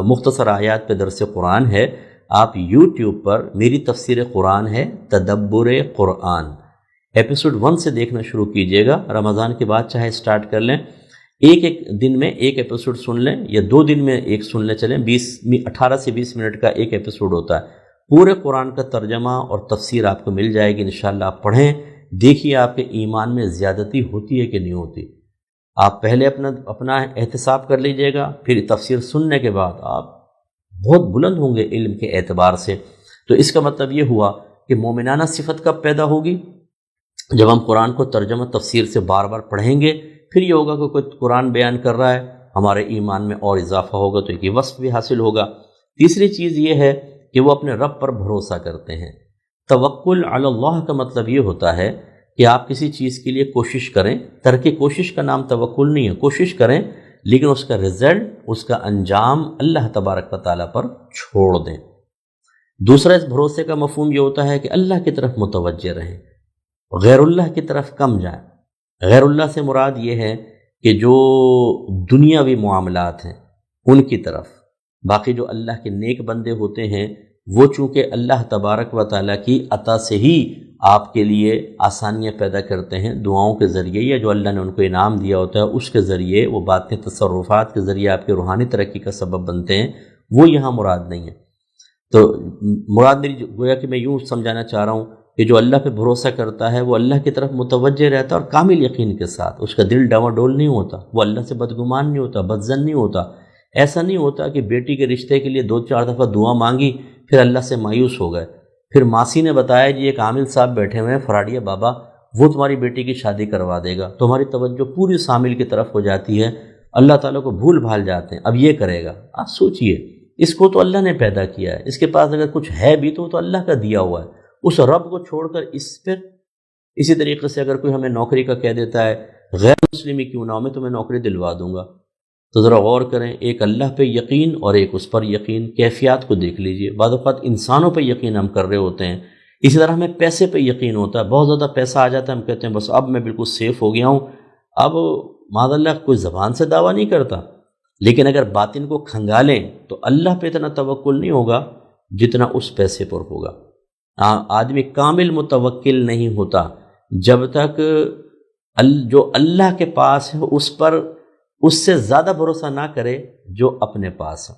مختصر آیات پہ درس قرآن ہے، آپ یوٹیوب پر میری تفسیر قرآن ہے، تدبر قرآن، ایپیسوڈ 1 سے دیکھنا شروع کیجئے گا۔ رمضان کے بعد چاہے سٹارٹ کر لیں، ایک دن میں ایک ایپیسوڈ سن لیں، یا 2 دن میں ایک سن لیں، چلیں 18 سے 20 منٹ کا ایک ایپیسوڈ ہوتا ہے۔ پورے قرآن کا ترجمہ اور تفسیر آپ کو مل جائے گی انشاءاللہ۔ آپ پڑھیں، دیکھیے آپ کے ایمان میں زیادتی ہوتی ہے کہ نہیں ہوتی۔ آپ پہلے اپنا احتساب کر لیجئے گا، پھر تفسیر سننے کے بعد آپ بہت بلند ہوں گے علم کے اعتبار سے۔ تو اس کا مطلب یہ ہوا کہ مومنانہ صفت کب پیدا ہوگی؟ جب ہم قرآن کو ترجمہ تفسیر سے بار بار پڑھیں گے، پھر یہ ہوگا کہ کوئی قرآن بیان کر رہا ہے، ہمارے ایمان میں اور اضافہ ہوگا، تو ایک یہ وصف بھی حاصل ہوگا۔ تیسری چیز یہ ہے کہ وہ اپنے رب پر بھروسہ کرتے ہیں۔ توکل علی اللہ کا مطلب یہ ہوتا ہے کہ آپ کسی چیز کے لیے کوشش کریں، ترک کوشش کا نام توکل نہیں ہے، کوشش کریں لیکن اس کا رزلٹ، اس کا انجام اللہ تبارک و تعالیٰ پر چھوڑ دیں۔ دوسرا اس بھروسے کا مفہوم یہ ہوتا ہے کہ اللہ کی طرف متوجہ رہیں، غیر اللہ کی طرف کم جائیں۔ غیر اللہ سے مراد یہ ہے کہ جو دنیاوی معاملات ہیں ان کی طرف، باقی جو اللہ کے نیک بندے ہوتے ہیں وہ چونکہ اللہ تبارک و تعالیٰ کی عطا سے ہی آپ کے لیے آسانیاں پیدا کرتے ہیں، دعاؤں کے ذریعے، یا جو اللہ نے ان کو انعام دیا ہوتا ہے اس کے ذریعے، وہ باتیں تصرفات کے ذریعے آپ کے روحانی ترقی کا سبب بنتے ہیں، وہ یہاں مراد نہیں ہے۔ تو مراد میری گویا کہ میں یوں سمجھانا چاہ رہا ہوں کہ جو اللہ پہ بھروسہ کرتا ہے وہ اللہ کی طرف متوجہ رہتا ہے، اور کامل یقین کے ساتھ، اس کا دل ڈاواڈول نہیں ہوتا، وہ اللہ سے بدگمان نہیں ہوتا، بدظن نہیں ہوتا۔ ایسا نہیں ہوتا کہ بیٹی کے رشتے کے لیے 2-4 دفعہ دعا مانگی پھر اللہ سے مایوس ہو گئے، پھر ماسی نے بتایا جی ایک عامل صاحب بیٹھے ہوئے ہیں فراڈیا بابا، وہ تمہاری بیٹی کی شادی کروا دے گا، تمہاری توجہ پوری شامل کی طرف ہو جاتی ہے، اللہ تعالیٰ کو بھول بھال جاتے ہیں، اب یہ کرے گا۔ آپ سوچئے، اس کو تو اللہ نے پیدا کیا ہے، اس کے پاس اگر کچھ ہے بھی تو وہ تو اللہ کا دیا ہوا ہے، اس رب کو چھوڑ کر اس پر۔ اسی طریقے سے اگر کوئی ہمیں نوکری کا کہہ دیتا ہے، غیر مسلمی کیوں نہ ہو، میں تمہیں نوکری دلوا دوں گا، تو ذرا غور کریں، ایک اللہ پہ یقین اور ایک اس پر یقین، کیفیات کو دیکھ لیجئے۔ بعض اوقات انسانوں پہ یقین ہم کر رہے ہوتے ہیں، اسی طرح ہمیں پیسے پہ یقین ہوتا ہے، بہت زیادہ پیسہ آ جاتا ہے، ہم کہتے ہیں بس اب میں بالکل سیف ہو گیا ہوں۔ اب معاذ اللہ کوئی زبان سے دعویٰ نہیں کرتا، لیکن اگر باطن کو کھنگالیں تو اللہ پہ اتنا توکل نہیں ہوگا جتنا اس پیسے پر ہوگا۔ آدمی کامل متوکل نہیں ہوتا جب تک جو اللہ کے پاس ہے اس پر اس سے زیادہ بھروسہ نہ کرے جو اپنے پاس ہے۔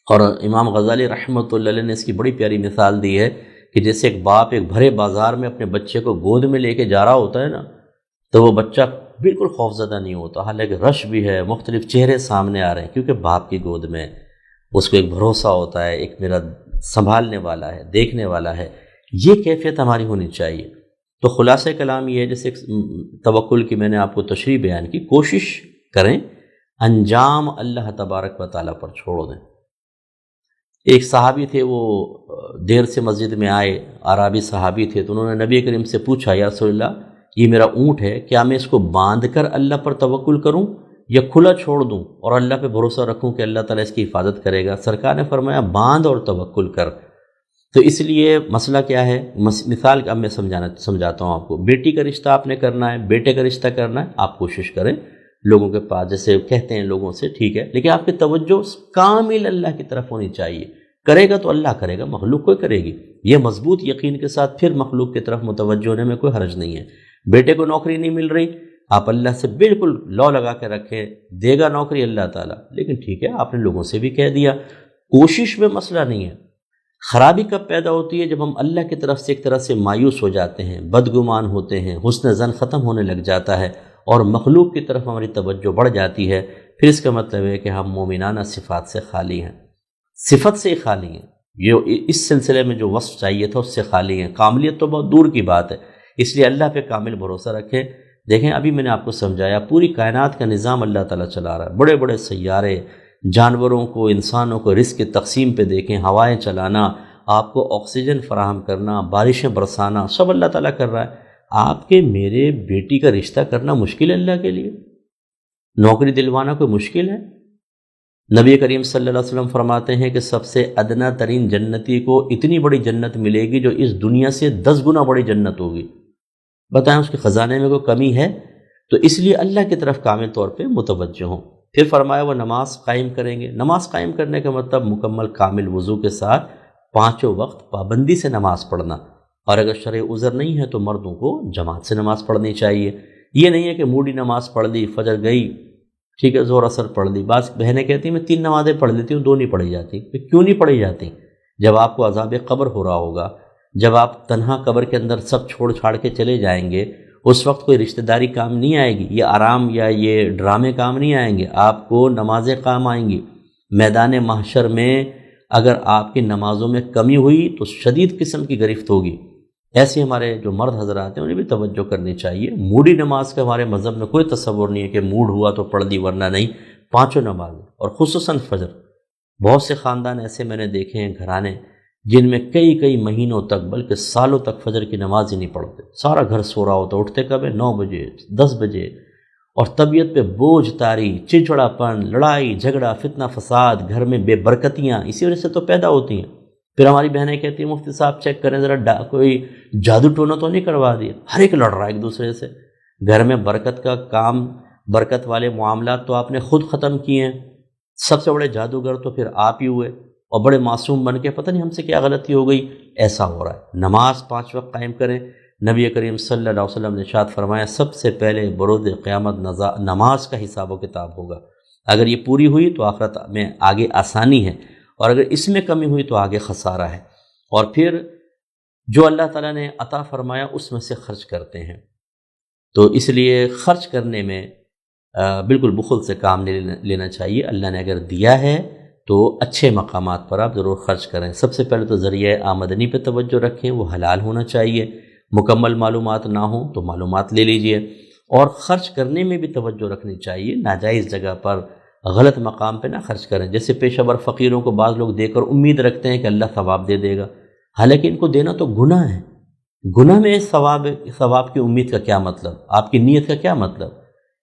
اور امام غزالی رحمۃ اللہ علیہ نے اس کی بڑی پیاری مثال دی ہے کہ جیسے ایک باپ ایک بھرے بازار میں اپنے بچے کو گود میں لے کے جا رہا ہوتا ہے نا، تو وہ بچہ بالکل خوفزدہ نہیں ہوتا، حالانکہ رش بھی ہے، مختلف چہرے سامنے آ رہے ہیں، کیونکہ باپ کی گود میں اس کو ایک بھروسہ ہوتا ہے، ایک میرا سنبھالنے والا ہے، دیکھنے والا ہے۔ یہ کیفیت ہماری ہونی چاہیے۔ تو خلاصہ کلام یہ ہے، جیسے توکل کی میں نے آپ کو تشریح بیان کی، کوشش کریں، انجام اللہ تبارک و تعالیٰ پر چھوڑ دیں۔ ایک صحابی تھے، وہ دیر سے مسجد میں آئے، عربی صحابی تھے، تو انہوں نے نبی کریم سے پوچھا، یا رسول اللہ یہ میرا اونٹ ہے، کیا میں اس کو باندھ کر اللہ پر توکل کروں یا کھلا چھوڑ دوں اور اللہ پہ بھروسہ رکھوں کہ اللہ تعالیٰ اس کی حفاظت کرے گا؟ سرکار نے فرمایا باندھ اور توکل کر۔ تو اس لیے مسئلہ کیا ہے، مثال اب میں سمجھاتا ہوں آپ کو۔ بیٹی کا رشتہ آپ نے کرنا ہے، بیٹے کا رشتہ کرنا ہے، آپ کوشش کریں لوگوں کے پاس، جیسے کہتے ہیں لوگوں سے، ٹھیک ہے، لیکن آپ کی توجہ کامل اللہ کی طرف ہونی چاہیے۔ کرے گا تو اللہ کرے گا، مخلوق کوئی کرے گی۔ یہ مضبوط یقین کے ساتھ پھر مخلوق کی طرف متوجہ ہونے میں کوئی حرج نہیں ہے۔ بیٹے کو نوکری نہیں مل رہی، آپ اللہ سے بالکل لو لگا کے رکھیں، دے گا نوکری اللہ تعالیٰ، لیکن ٹھیک ہے آپ نے لوگوں سے بھی کہہ دیا، کوشش میں مسئلہ نہیں ہے۔ خرابی کب پیدا ہوتی ہے؟ جب ہم اللہ کی طرف سے ایک طرح سے مایوس ہو جاتے ہیں، بدگمان ہوتے ہیں، حسن ظن ختم ہونے لگ جاتا ہے اور مخلوق کی طرف ہماری توجہ بڑھ جاتی ہے، پھر اس کا مطلب ہے کہ ہم مومنانہ صفات سے خالی ہیں، صفت سے ہی خالی ہیں۔ یہ اس سلسلے میں جو وصف چاہیے تھا اس سے خالی ہیں۔ کاملیت تو بہت دور کی بات ہے، اس لیے اللہ پہ کامل بھروسہ رکھیں۔ دیکھیں ابھی میں نے آپ کو سمجھایا، پوری کائنات کا نظام اللہ تعالیٰ چلا رہا ہے، بڑے بڑے سیارے، جانوروں کو، انسانوں کو رزق کی تقسیم پہ دیکھیں، ہوائیں چلانا، آپ کو آکسیجن فراہم کرنا، بارشیں برسانا، سب اللہ تعالیٰ کر رہا ہے۔ آپ کے میرے بیٹی کا رشتہ کرنا مشکل ہے اللہ کے لیے؟ نوکری دلوانا کوئی مشکل ہے؟ نبی کریم صلی اللہ علیہ وسلم فرماتے ہیں کہ سب سے ادنا ترین جنتی کو اتنی بڑی جنت ملے گی جو اس دنیا سے 10 گنا بڑی جنت ہوگی۔ بتائیں اس کے خزانے میں کوئی کمی ہے؟ تو اس لیے اللہ کی طرف کامل طور پہ متوجہ ہوں۔ پھر فرمایا وہ نماز قائم کریں گے۔ نماز قائم کرنے کا مطلب مکمل کامل وضو کے ساتھ 5 وقت پابندی سے نماز پڑھنا، اور اگر شرعی عذر نہیں ہے تو مردوں کو جماعت سے نماز پڑھنی چاہیے۔ یہ نہیں ہے کہ موڈی نماز پڑھ لی، فجر گئی، ٹھیک ہے، زور اثر پڑھ لی۔ بعض بہنیں کہتی ہیں میں 3 نمازیں پڑھ لیتی ہوں، 2 نہیں پڑھی جاتی۔ کیوں نہیں پڑھی جاتی؟ جب آپ کو عذاب قبر ہو رہا ہوگا، جب آپ تنہا قبر کے اندر سب چھوڑ چھاڑ کے چلے جائیں گے، اس وقت کوئی رشتہ داری کام نہیں آئے گی، یہ آرام یا یہ ڈرامے کام نہیں آئیں گے، آپ کو نمازیں کام آئیں گی۔ میدان محشر میں اگر آپ کی نمازوں میں کمی ہوئی تو شدید قسم کی گرفت ہوگی۔ ایسے ہمارے جو مرد حضرات ہیں انہیں بھی توجہ کرنی چاہیے۔ موڈی نماز کا ہمارے مذہب میں کوئی تصور نہیں ہے کہ موڈ ہوا تو پڑھ دی ورنہ نہیں۔ 5 نمازیں، اور خصوصاً فجر۔ بہت سے خاندان ایسے میں نے دیکھے ہیں، گھرانے، جن میں کئی مہینوں تک بلکہ سالوں تک فجر کی نماز ہی نہیں پڑھتے، سارا گھر سو رہا ہوتا، اٹھتے کب ہے؟ 9 بجے 10 بجے، اور طبیعت پہ بوجھ طاری، چڑچڑا پن، لڑائی جھگڑا، فتنہ فساد، گھر میں بے برکتیاں اسی وجہ سے تو پیدا ہوتی ہیں۔ پھر ہماری بہنیں کہتی ہیں مفتی صاحب چیک کریں ذرا کوئی جادو ٹونا تو نہیں کروا دیا، ہر ایک لڑ رہا ہے ایک دوسرے سے۔ گھر میں برکت کا کام، برکت والے معاملات تو آپ نے خود ختم کیے ہیں۔ سب سے بڑے جادوگر تو پھر آپ ہی ہوئے، اور بڑے معصوم بن کے پتہ نہیں ہم سے کیا غلطی ہو گئی، ایسا ہو رہا ہے۔ نماز 5 وقت قائم کریں۔ نبی کریم صلی اللہ علیہ وسلم نے ارشاد فرمایا سب سے پہلے بروز قیامت نماز کا حساب و کتاب ہوگا۔ اگر یہ پوری ہوئی تو آخرت میں آگے آسانی ہے، اور اگر اس میں کمی ہوئی تو آگے خسارہ ہے۔ اور پھر جو اللہ تعالیٰ نے عطا فرمایا اس میں سے خرچ کرتے ہیں، تو اس لیے خرچ کرنے میں بالکل بخل سے کام نہیں لینا چاہیے۔ اللہ نے اگر دیا ہے تو اچھے مقامات پر آپ ضرور خرچ کریں۔ سب سے پہلے تو ذریعہ آمدنی پہ توجہ رکھیں، وہ حلال ہونا چاہیے۔ مکمل معلومات نہ ہوں تو معلومات لے لیجئے، اور خرچ کرنے میں بھی توجہ رکھنی چاہیے۔ ناجائز جگہ پر، غلط مقام پہ نہ خرچ کریں۔ جیسے پیشہ ور فقیروں کو بعض لوگ دے کر امید رکھتے ہیں کہ اللہ ثواب دے دے گا، حالانکہ ان کو دینا تو گناہ ہے۔ گناہ میں ثواب کی امید کا کیا مطلب؟ آپ کی نیت کا کیا مطلب؟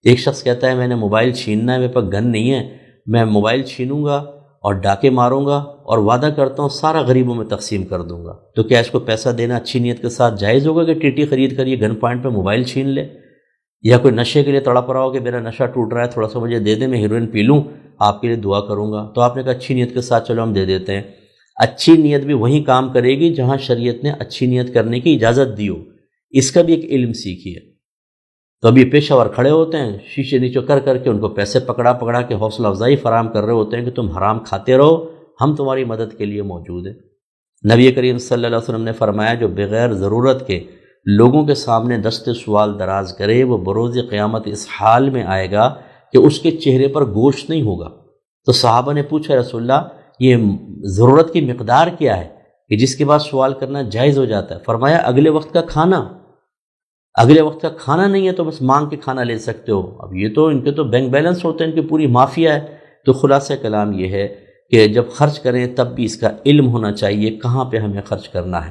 ایک شخص کہتا ہے میں نے موبائل چھیننا ہے، میرے پاس گن نہیں ہے، میں موبائل چھینوں گا اور ڈاکے ماروں گا اور وعدہ کرتا ہوں سارا غریبوں میں تقسیم کر دوں گا۔ تو کیا اس کو پیسہ دینا اچھی نیت کے ساتھ جائز ہوگا کہ ٹی ٹی خرید کر یہ گن پوائنٹ پہ موبائل چھین لے؟ یا کوئی نشے کے لیے تڑپ رہا ہو کہ میرا نشہ ٹوٹ رہا ہے، تھوڑا سا مجھے دے دیں، میں ہیروئن پی لوں، آپ کے لیے دعا کروں گا۔ تو آپ نے کہا اچھی نیت کے ساتھ چلو ہم دے دیتے ہیں۔ اچھی نیت بھی وہیں کام کرے گی جہاں شریعت نے اچھی نیت کرنے کی اجازت دی ہو۔ اس کا بھی ایک علم سیکھیے۔ تو ابھی پیشہ ور کھڑے ہوتے ہیں، شیشے نیچے کر کے ان کو پیسے پکڑا کے حوصلہ افزائی فراہم کر رہے ہوتے ہیں کہ تم حرام کھاتے رہو، ہم تمہاری مدد کے لیے موجود ہیں۔ نبی کریم صلی اللہ علیہ وسلم نے فرمایا جو بغیر ضرورت کے لوگوں کے سامنے دست سوال دراز کرے وہ بروز قیامت اس حال میں آئے گا کہ اس کے چہرے پر گوشت نہیں ہوگا۔ تو صحابہ نے پوچھا رسول اللہ یہ ضرورت کی مقدار کیا ہے کہ جس کے بعد سوال کرنا جائز ہو جاتا ہے؟ فرمایا اگلے وقت کا کھانا۔ اگلے وقت کا کھانا نہیں ہے تو بس مانگ کے کھانا لے سکتے ہو۔ اب یہ تو ان کے تو بینک بیلنس ہوتے ہیں، ان کی پوری مافیا ہے۔ تو خلاصہ کلام یہ ہے کہ جب خرچ کریں تب بھی اس کا علم ہونا چاہیے کہاں پہ ہمیں خرچ کرنا ہے،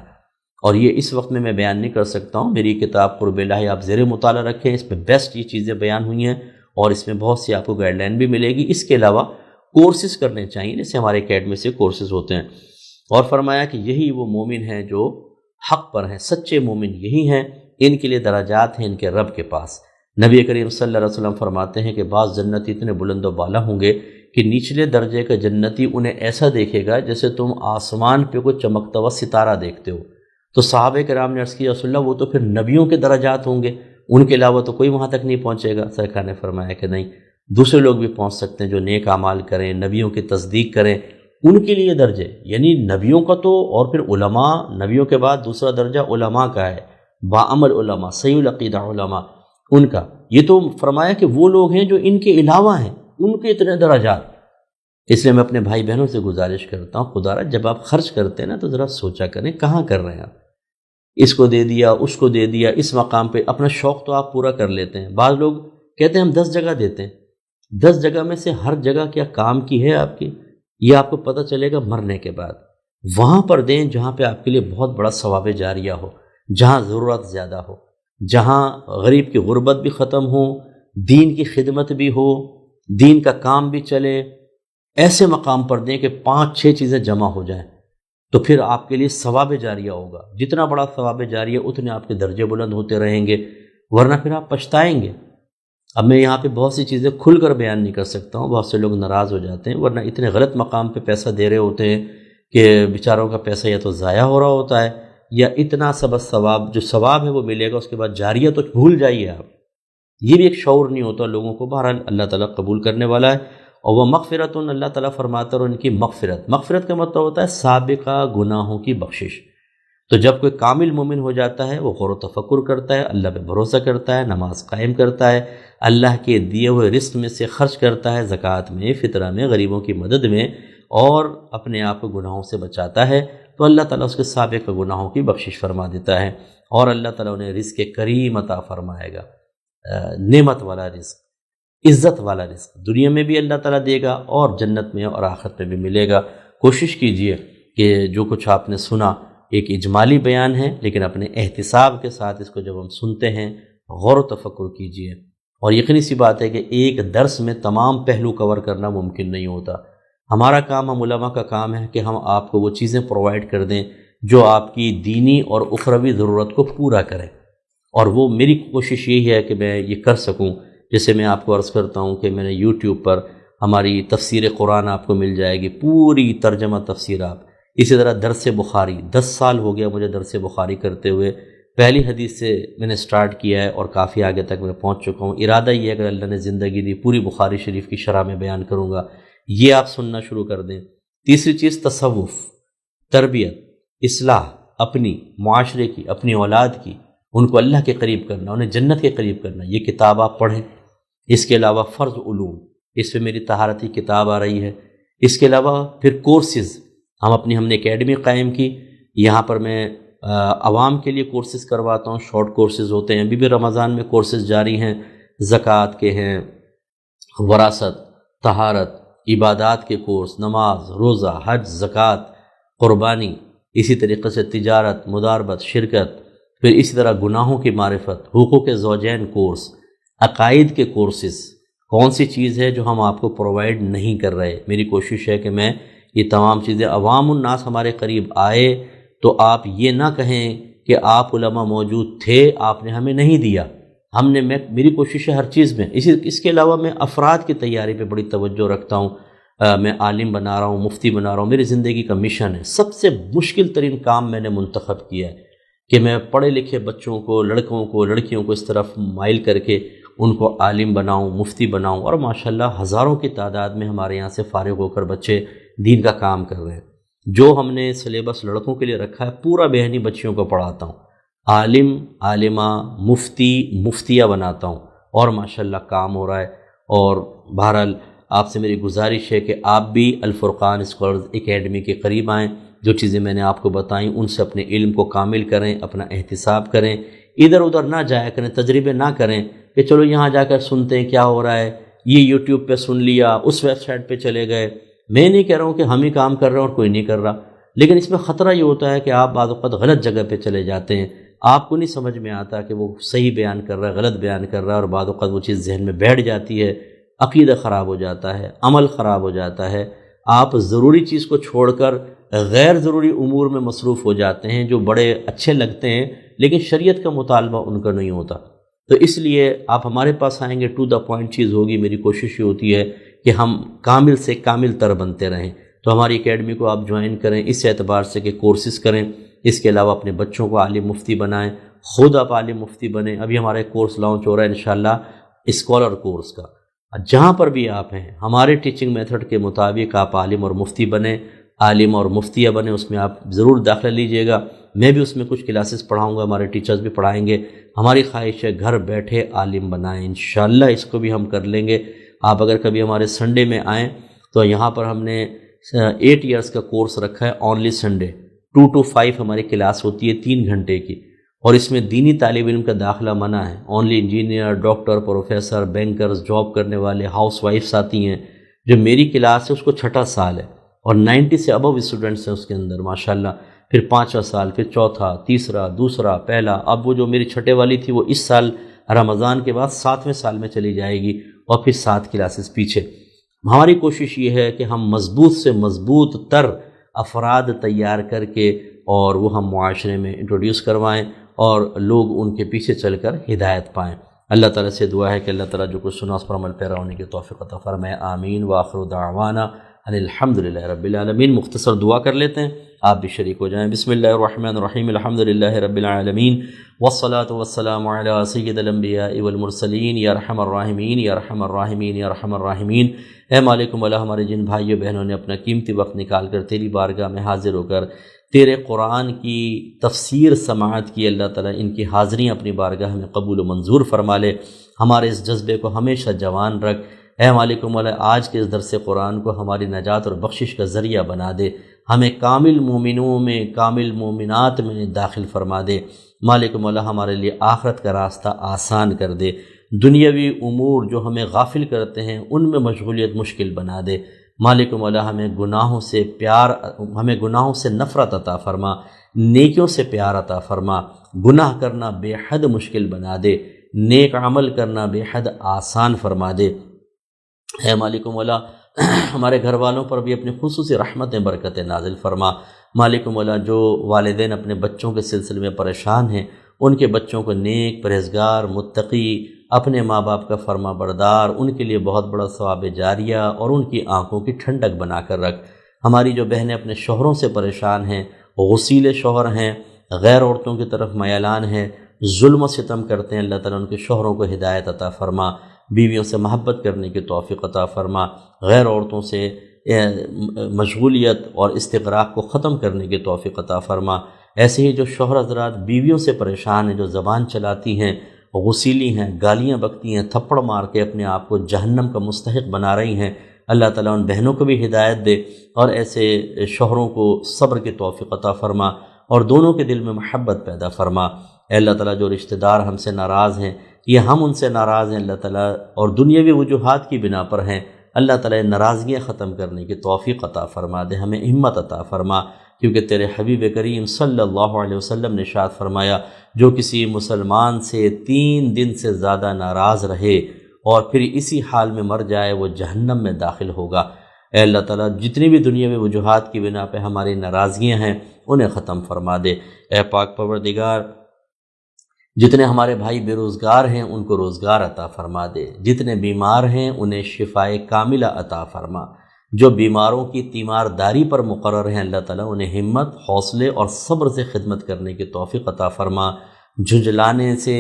اور یہ اس وقت میں بیان نہیں کر سکتا ہوں۔ میری کتاب قرب الہی آپ زیر مطالعہ رکھیں، اس پہ بیسٹ یہ چیزیں بیان ہوئی ہیں، اور اس میں بہت سی آپ کو گائیڈ لائن بھی ملے گی۔ اس کے علاوہ کورسز کرنے چاہیے، جیسے ہمارے اکیڈمی سے کورسز ہوتے ہیں۔ اور فرمایا کہ یہی وہ مومن ہیں جو حق پر ہیں، سچے مومن یہی ہیں، ان کے لیے درجات ہیں ان کے رب کے پاس۔ نبی کریم صلی اللہ علیہ وسلم فرماتے ہیں کہ بعض جنتی اتنے بلند و بالا ہوں گے کہ نچلے درجے کا جنتی انہیں ایسا دیکھے گا جیسے تم آسمان پہ کوئی چمکتا ہوا ستارہ دیکھتے ہو۔ تو صحابہ کرام نے عرض کیا رسول اللہ وہ تو پھر نبیوں کے درجات ہوں گے، ان کے علاوہ تو کوئی وہاں تک نہیں پہنچے گا۔ سرکار نے فرمایا کہ نہیں، دوسرے لوگ بھی پہنچ سکتے ہیں جو نیک اعمال کریں، نبیوں کی تصدیق کریں، ان کے لیے درجے، یعنی نبیوں کا تو، اور پھر علماء، نبیوں کے بعد دوسرا درجہ علماء کا ہے، باعمل علماء، صحیح العقیدہ علماء، ان کا۔ یہ تو فرمایا کہ وہ لوگ ہیں جو ان کے علاوہ ہیں، ان کے اتنے درجات۔ اس لیے میں اپنے بھائی بہنوں سے گزارش کرتا ہوں، خدا را جب آپ خرچ کرتے ہیں نا تو ذرا سوچا کریں کہاں کر رہے ہیں آپ۔ اس کو دے دیا، اس کو دے دیا، اس مقام پہ اپنا شوق تو آپ پورا کر لیتے ہیں۔ بعض لوگ کہتے ہیں ہم 10 جگہ دیتے ہیں، 10 جگہ میں سے ہر جگہ کیا کام کی ہے آپ کی، یہ آپ کو پتہ چلے گا مرنے کے بعد۔ وہاں پر دیں جہاں پہ آپ کے لیے بہت بڑا ثواب جاریہ ہو، جہاں ضرورت زیادہ ہو، جہاں غریب کی غربت بھی ختم ہو، دین کی خدمت بھی ہو، دین کا کام بھی چلے، ایسے مقام پر دیں کہ 5-6 چیزیں جمع ہو جائیں، تو پھر آپ کے لیے ثواب جاریہ ہوگا۔ جتنا بڑا ثواب جاریہ اتنے آپ کے درجے بلند ہوتے رہیں گے، ورنہ پھر آپ پچھتائیں گے۔ اب میں یہاں پہ بہت سی چیزیں کھل کر بیان نہیں کر سکتا ہوں، بہت سے لوگ ناراض ہو جاتے ہیں، ورنہ اتنے غلط مقام پہ پیسہ دے رہے ہوتے ہیں کہ بیچاروں کا پیسہ یا تو ضائع ہو رہا ہوتا ہے، یا اتنا ثواب جو ثواب ہے وہ ملے گا، اس کے بعد جاریہ تو بھول جائیے آپ۔ یہ بھی ایک شعور نہیں ہوتا لوگوں کو۔ بہرحال اللہ تعالیٰ قبول کرنے والا ہے۔ اور وہ مغفرت، اللہ تعالیٰ فرماتا ہے ان کی مغفرت۔ مغفرت کا مطلب ہوتا ہے سابقہ گناہوں کی بخشش۔ تو جب کوئی کامل مومن ہو جاتا ہے وہ غور و تفکر کرتا ہے، اللہ پہ بھروسہ کرتا ہے، نماز قائم کرتا ہے، اللہ کے دیے ہوئے رزق میں سے خرچ کرتا ہے، زکوٰۃ میں، فطرہ میں، غریبوں کی مدد میں، اور اپنے آپ کو گناہوں سے بچاتا ہے، تو اللہ تعالیٰ اس کے سابقہ گناہوں کی بخشش فرما دیتا ہے، اور اللہ تعالیٰ انہیں رزق کریم عطا فرمائے گا، نعمت والا رزق، عزت والا رزق، دنیا میں بھی اللہ تعالیٰ دے گا اور جنت میں اور آخرت میں بھی ملے گا۔ کوشش کیجئے کہ جو کچھ آپ نے سنا ایک اجمالی بیان ہے، لیکن اپنے احتساب کے ساتھ اس کو جب ہم سنتے ہیں غور و تفکر کیجئے۔ اور یقینی سی بات ہے کہ ایک درس میں تمام پہلو کور کرنا ممکن نہیں ہوتا۔ ہمارا کام، ہم علماء کا کام ہے کہ ہم آپ کو وہ چیزیں پرووائڈ کر دیں جو آپ کی دینی اور اخروی ضرورت کو پورا کریں، اور وہ میری کوشش یہی ہے کہ میں یہ کر سکوں۔ جیسے میں آپ کو عرض کرتا ہوں کہ میں نے یوٹیوب پر ہماری تفسیر قرآن آپ کو مل جائے گی، پوری ترجمہ تفسیرات۔ اسی طرح درس بخاری، 10 سال ہو گیا مجھے درس بخاری کرتے ہوئے، پہلی حدیث سے میں نے سٹارٹ کیا ہے اور کافی آگے تک میں پہنچ چکا ہوں۔ ارادہ یہ ہے اگر اللہ نے زندگی دی پوری بخاری شریف کی شرح میں بیان کروں گا، یہ آپ سننا شروع کر دیں۔ تیسری چیز تصوف، تربیت، اصلاح، اپنی معاشرے کی، اپنی اولاد کی، ان کو اللہ کے قریب کرنا، انہیں جنت کے قریب کرنا، یہ کتاب آپ پڑھیں۔ اس کے علاوہ فرض علوم، اس پہ میری طہارتی کتاب آ رہی ہے۔ اس کے علاوہ پھر کورسز، ہم نے اکیڈمی قائم کی، یہاں پر میں عوام کے لیے کورسز کرواتا ہوں، شارٹ کورسز ہوتے ہیں، ابھی بھی رمضان میں کورسز جاری ہیں، زکوٰۃ کے ہیں، وراثت، طہارت، عبادات کے کورس، نماز، روزہ، حج، زکوٰۃ، قربانی، اسی طریقے سے تجارت، مداربت، شرکت، پھر اسی طرح گناہوں کی معرفت، حقوق زوجین کورس، عقائد کے کورسز۔ کون سی چیز ہے جو ہم آپ کو پرووائڈ نہیں کر رہے؟ میری کوشش ہے کہ میں یہ تمام چیزیں، عوام الناس ہمارے قریب آئے تو آپ یہ نہ کہیں کہ آپ علماء موجود تھے، آپ نے ہمیں نہیں دیا۔ میری کوشش ہے ہر چیز میں۔ اس کے علاوہ میں افراد کی تیاری پہ بڑی توجہ رکھتا ہوں۔ میں عالم بنا رہا ہوں، مفتی بنا رہا ہوں، میری زندگی کا مشن ہے۔ سب سے مشکل ترین کام میں نے منتخب کیا ہے کہ میں پڑھے لکھے بچوں کو، لڑکوں کو، لڑکیوں کو اس طرف مائل کر کے ان کو عالم بناؤں، مفتی بناؤں، اور ماشاءاللہ ہزاروں کی تعداد میں ہمارے یہاں سے فارغ ہو کر بچے دین کا کام کر رہے ہیں۔ جو ہم نے سلیبس لڑکوں کے لیے رکھا ہے پورا بہنی بچیوں کو پڑھاتا ہوں، عالم، عالمہ، مفتی، مفتیہ بناتا ہوں، اور ماشاءاللہ کام ہو رہا ہے۔ اور بہرحال آپ سے میری گزارش ہے کہ آپ بھی الفرقان اسکالرز اکیڈمی کے قریب آئیں، جو چیزیں میں نے آپ کو بتائیں ان سے اپنے علم کو کامل کریں، اپنا احتساب کریں، ادھر ادھر نہ جایا کریں، تجربے نہ کریں کہ چلو یہاں جا کر سنتے ہیں کیا ہو رہا ہے، یہ یوٹیوب پہ سن لیا، اس ویب سائٹ پہ چلے گئے۔ میں نہیں کہہ رہا ہوں کہ ہم ہی کام کر رہے ہیں اور کوئی نہیں کر رہا، لیکن اس میں خطرہ یہ ہوتا ہے کہ آپ بعض اوقات غلط جگہ پہ چلے جاتے ہیں، آپ کو نہیں سمجھ میں آتا کہ وہ صحیح بیان کر رہا ہے، غلط بیان کر رہا ہے، اور بعض اوقات وہ چیز ذہن میں بیٹھ جاتی ہے، عقیدہ خراب ہو جاتا ہے، عمل خراب ہو جاتا ہے، آپ ضروری چیز کو چھوڑ کر غیر ضروری امور میں مصروف ہو جاتے ہیں جو بڑے اچھے لگتے ہیں لیکن شریعت کا مطالبہ ان کا نہیں ہوتا۔ تو اس لیے آپ ہمارے پاس آئیں گے، ٹو دا پوائنٹ چیز ہوگی۔ میری کوشش یہ ہوتی ہے کہ ہم کامل سے کامل تر بنتے رہیں۔ تو ہماری اکیڈمی کو آپ جوائن کریں اس اعتبار سے کہ کورسز کریں، اس کے علاوہ اپنے بچوں کو عالم مفتی بنائیں، خود آپ عالم مفتی بنیں۔ ابھی ہمارے کورس لانچ ہو رہا ہے انشاءاللہ اسکالر کورس کا، جہاں پر بھی آپ ہیں ہمارے ٹیچنگ میتھڈ کے مطابق آپ عالم اور مفتی بنیں، عالم اور مفتیہ بنیں، اس میں آپ ضرور داخلہ لیجئے گا۔ میں بھی اس میں کچھ کلاسز پڑھاؤں گا، ہمارے ٹیچرز بھی پڑھائیں گے۔ ہماری خواہش ہے گھر بیٹھے عالم بنائیں، انشاءاللہ اس کو بھی ہم کر لیں گے۔ آپ اگر کبھی ہمارے سنڈے میں آئیں تو یہاں پر ہم نے 8 ایئرس کا کورس رکھا ہے، اونلی سنڈے 2 to 5 ہماری کلاس ہوتی ہے 3 گھنٹے کی، اور اس میں دینی طالب علم کا داخلہ منع ہے۔ Only engineer, doctor, professor, bankers, job کرنے والے، ہاؤس وائفس آتی ہیں۔ جو میری کلاس ہے اس کو 6واں سال ہے اور 90 سے ابو اسٹوڈنٹس ہیں اس کے اندر ماشاءاللہ۔ پھر 5واں سال، پھر چوتھا، تیسرا، دوسرا، پہلا۔ اب وہ جو میری چھٹے والی تھی وہ اس سال رمضان کے بعد 7ویں سال میں چلی جائے گی، اور پھر 7 کلاسز پیچھے۔ ہماری کوشش یہ ہے کہ ہم مضبوط سے مضبوط تر افراد تیار کر کے اور وہ ہم معاشرے میں انٹروڈیوس کروائیں اور لوگ ان کے پیچھے چل کر ہدایت پائیں۔ اللہ تعالیٰ سے دعا ہے کہ اللہ تعالیٰ جو کچھ سنا اس پر عمل پیرا ہونے کی توفیق عطا فرمائے، آمین۔ وآخر دعوانا ان الحمدللہ رب العالمین۔ مختصر دعا کر لیتے ہیں، آپ بھی شریک ہو جائیں۔ بسم اللہ الرحمن الرحیم، الحمدللہ رب العالمین، والصلاة والسلام علی سید الانبیاء والمرسلین، یا ارحم الراحمین یا ارحم الراحمین یا ارحم الراحمین۔ اے مالک مولا، ہمارے جن بھائیوں بہنوں نے اپنا قیمتی وقت نکال کر تیری بارگاہ میں حاضر ہو کر تیرے قرآن کی تفسیر سماعت کی، اللہ تعالیٰ ان کی حاضریاں اپنی بارگاہ میں قبول و منظور فرما لے۔ ہمارے اس جذبے کو ہمیشہ جوان رکھ۔ اے مالک مولا، آج کے اس درس قرآن کو ہماری نجات اور بخشش کا ذریعہ بنا دے، ہمیں کامل مومنوں میں، کامل مومنات میں داخل فرما دے۔ مالک مولا، ہمارے لیے آخرت کا راستہ آسان کر دے، دنیاوی امور جو ہمیں غافل کرتے ہیں ان میں مشغولیت مشکل بنا دے۔ مالک مولا، ہمیں گناہوں سے نفرت عطا فرما، نیکیوں سے پیار عطا فرما۔ گناہ کرنا بے حد مشکل بنا دے، نیک عمل کرنا بے حد آسان فرما دے۔ اے مالک مولا، ہمارے گھر والوں پر بھی اپنی خصوصی رحمتیں برکتیں نازل فرما۔ مالک مولا، جو والدین اپنے بچوں کے سلسلے میں پریشان ہیں، ان کے بچوں کو نیک، پرہیزگار، متقی، اپنے ماں باپ کا فرما بردار، ان کے لیے بہت بڑا ثواب جاریہ اور ان کی آنکھوں کی ٹھنڈک بنا کر رکھ۔ ہماری جو بہنیں اپنے شوہروں سے پریشان ہیں، غسیل شوہر ہیں، غیر عورتوں کی طرف میلان ہیں، ظلم و ستم کرتے ہیں، اللہ تعالیٰ ان کے شوہروں کو ہدایت عطا فرما، بیویوں سے محبت کرنے کی توفیق عطا فرما، غیر عورتوں سے مشغولیت اور استغراق کو ختم کرنے کی توفیق عطا فرما۔ ایسے ہی جو شوہر حضرات بیویوں سے پریشان ہیں، جو زبان چلاتی ہیں، غسیلی ہیں، گالیاں بکتی ہیں، تھپڑ مار کے اپنے آپ کو جہنم کا مستحق بنا رہی ہیں، اللہ تعالیٰ ان بہنوں کو بھی ہدایت دے اور ایسے شوہروں کو صبر کی توفیق عطا فرما اور دونوں کے دل میں محبت پیدا فرما۔ اے اللہ تعالیٰ، جو رشتہ دار ہم سے ناراض ہیں یہ ہم ان سے ناراض ہیں اللہ تعالیٰ، اور دنیاوی وجوہات کی بنا پر ہیں، اللہ تعالیٰ ناراضگیاں ختم کرنے کی توفیق عطا فرما دے، ہمیں ہمت عطا فرما، کیونکہ تیرے حبیب کریم صلی اللہ علیہ وسلم نے ارشاد فرمایا، جو کسی مسلمان سے 3 دن سے زیادہ ناراض رہے اور پھر اسی حال میں مر جائے وہ جہنم میں داخل ہوگا۔ اے اللہ تعالیٰ، جتنی بھی دنیا میں وجوہات کی بنا پہ ہماری ناراضگیاں ہیں انہیں ختم فرما دے۔ اے پاک پروردگار، جتنے ہمارے بھائی بے روزگار ہیں ان کو روزگار عطا فرما دے، جتنے بیمار ہیں انہیں شفائے کاملہ عطا فرما، جو بیماروں کی تیمارداری پر مقرر ہیں اللہ تعالیٰ انہیں ہمت، حوصلے اور صبر سے خدمت کرنے کی توفیق عطا فرما، جھنجھلانے سے،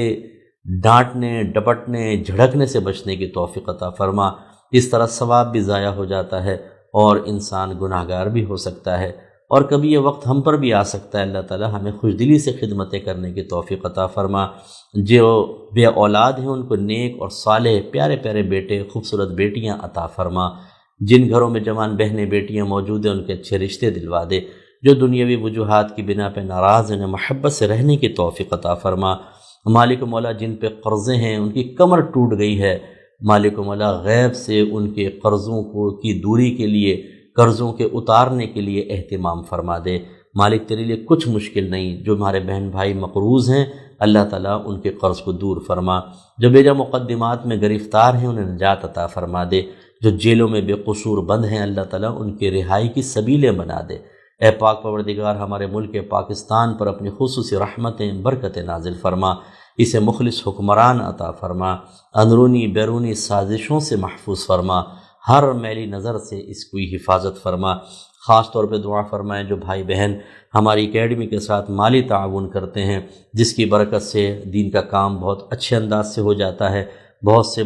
ڈانٹنے، ڈپٹنے، جھڑکنے سے بچنے کی توفیق عطا فرما۔ اس طرح ثواب بھی ضائع ہو جاتا ہے اور انسان گناہگار بھی ہو سکتا ہے، اور کبھی یہ وقت ہم پر بھی آ سکتا ہے، اللہ تعالیٰ ہمیں خوشدلی سے خدمتیں کرنے کی توفیق عطا فرما۔ جو بے اولاد ہیں ان کو نیک اور صالح پیارے پیارے بیٹے، خوبصورت بیٹیاں عطا فرما۔ جن گھروں میں جوان بہنیں بیٹیاں موجود ہیں ان کے اچھے رشتے دلوا دے۔ جو دنیاوی وجوہات کی بنا پہ ناراض ہیں محبت سے رہنے کی توفیق عطا فرما۔ مالک مولا، جن پہ قرضے ہیں ان کی کمر ٹوٹ گئی ہے، مالک مولا غیب سے ان کے قرضوں کی دوری کے لیے، قرضوں کے اتارنے کے لیے اہتمام فرما دے۔ مالک، تیرے لیے کچھ مشکل نہیں۔ جو ہمارے بہن بھائی مقروض ہیں اللہ تعالیٰ ان کے قرض کو دور فرما۔ جو بیجا مقدمات میں گرفتار ہیں انہیں نجات عطا فرما دے۔ جو جیلوں میں بے قصور بند ہیں اللہ تعالیٰ ان کی رہائی کی سبیلیں بنا دے۔ اے پاک پروردگار، ہمارے ملک پاکستان پر اپنی خصوصی رحمتیں، برکتیں نازل فرما، اسے مخلص حکمران عطا فرما، اندرونی بیرونی سازشوں سے محفوظ فرما، ہر میلی نظر سے اس کی حفاظت فرما۔ خاص طور پہ دعا فرمائیں جو بھائی بہن ہماری اکیڈمی کے ساتھ مالی تعاون کرتے ہیں، جس کی برکت سے دین کا کام بہت اچھے انداز سے ہو جاتا ہے، بہت سے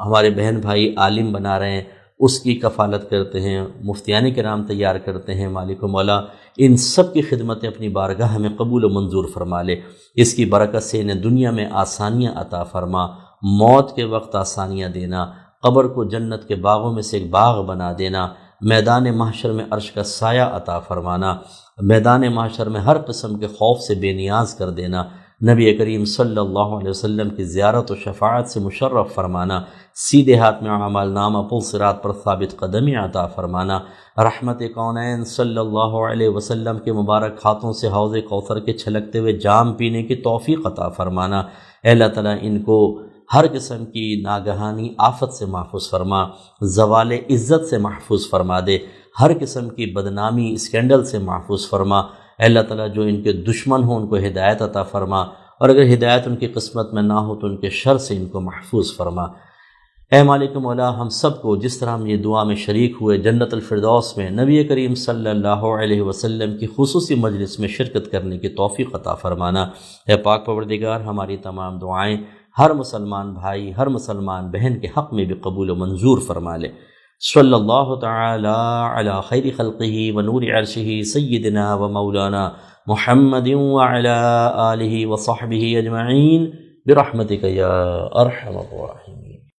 ہمارے بہن بھائی عالم بنا رہے ہیں، اس کی کفالت کرتے ہیں، مفتیان کرام تیار کرتے ہیں۔ مالک و مولا ان سب کی خدمتیں اپنی بارگاہ میں قبول و منظور فرما لے، اس کی برکت سے انہیں دنیا میں آسانیاں عطا فرما، موت کے وقت آسانیاں دینا، قبر کو جنت کے باغوں میں سے ایک باغ بنا دینا، میدان محشر میں عرش کا سایہ عطا فرمانا، میدان محشر میں ہر قسم کے خوف سے بے نیاز کر دینا، نبی کریم صلی اللہ علیہ وسلم کی زیارت و شفاعت سے مشرف فرمانا، سیدھے ہاتھ میں اعمال نامہ پل صراط پر ثابت قدمی عطا فرمانا، رحمت کونین صلی اللہ علیہ وسلم کے مبارک ہاتھوں سے حوض کوثر کے چھلکتے ہوئے جام پینے کی توفیق عطا فرمانا۔ اے اللہ تعالیٰ ان کو ہر قسم کی ناگہانی آفت سے محفوظ فرما، زوال عزت سے محفوظ فرما دے، ہر قسم کی بدنامی اسکینڈل سے محفوظ فرما۔ اے اللہ تعالیٰ جو ان کے دشمن ہوں ان کو ہدایت عطا فرما، اور اگر ہدایت ان کی قسمت میں نہ ہو تو ان کے شر سے ان کو محفوظ فرما۔ اے مالک مولا ہم سب کو جس طرح ہم یہ دعا میں شریک ہوئے جنت الفردوس میں نبی کریم صلی اللہ علیہ وسلم کی خصوصی مجلس میں شرکت کرنے کی توفیق عطا فرمانا۔ اے پاک پروردگار ہماری تمام دعائیں ہر مسلمان بھائی ہر مسلمان بہن کے حق میں بھی قبول و منظور فرما لے۔ صلی اللہ تعالی علی خیر خلقہ و نور عرشہ سیدنا و مولانا محمد وعلی آلہ و صحبہ اجمعین برحمتک یا ارحم الراحمین۔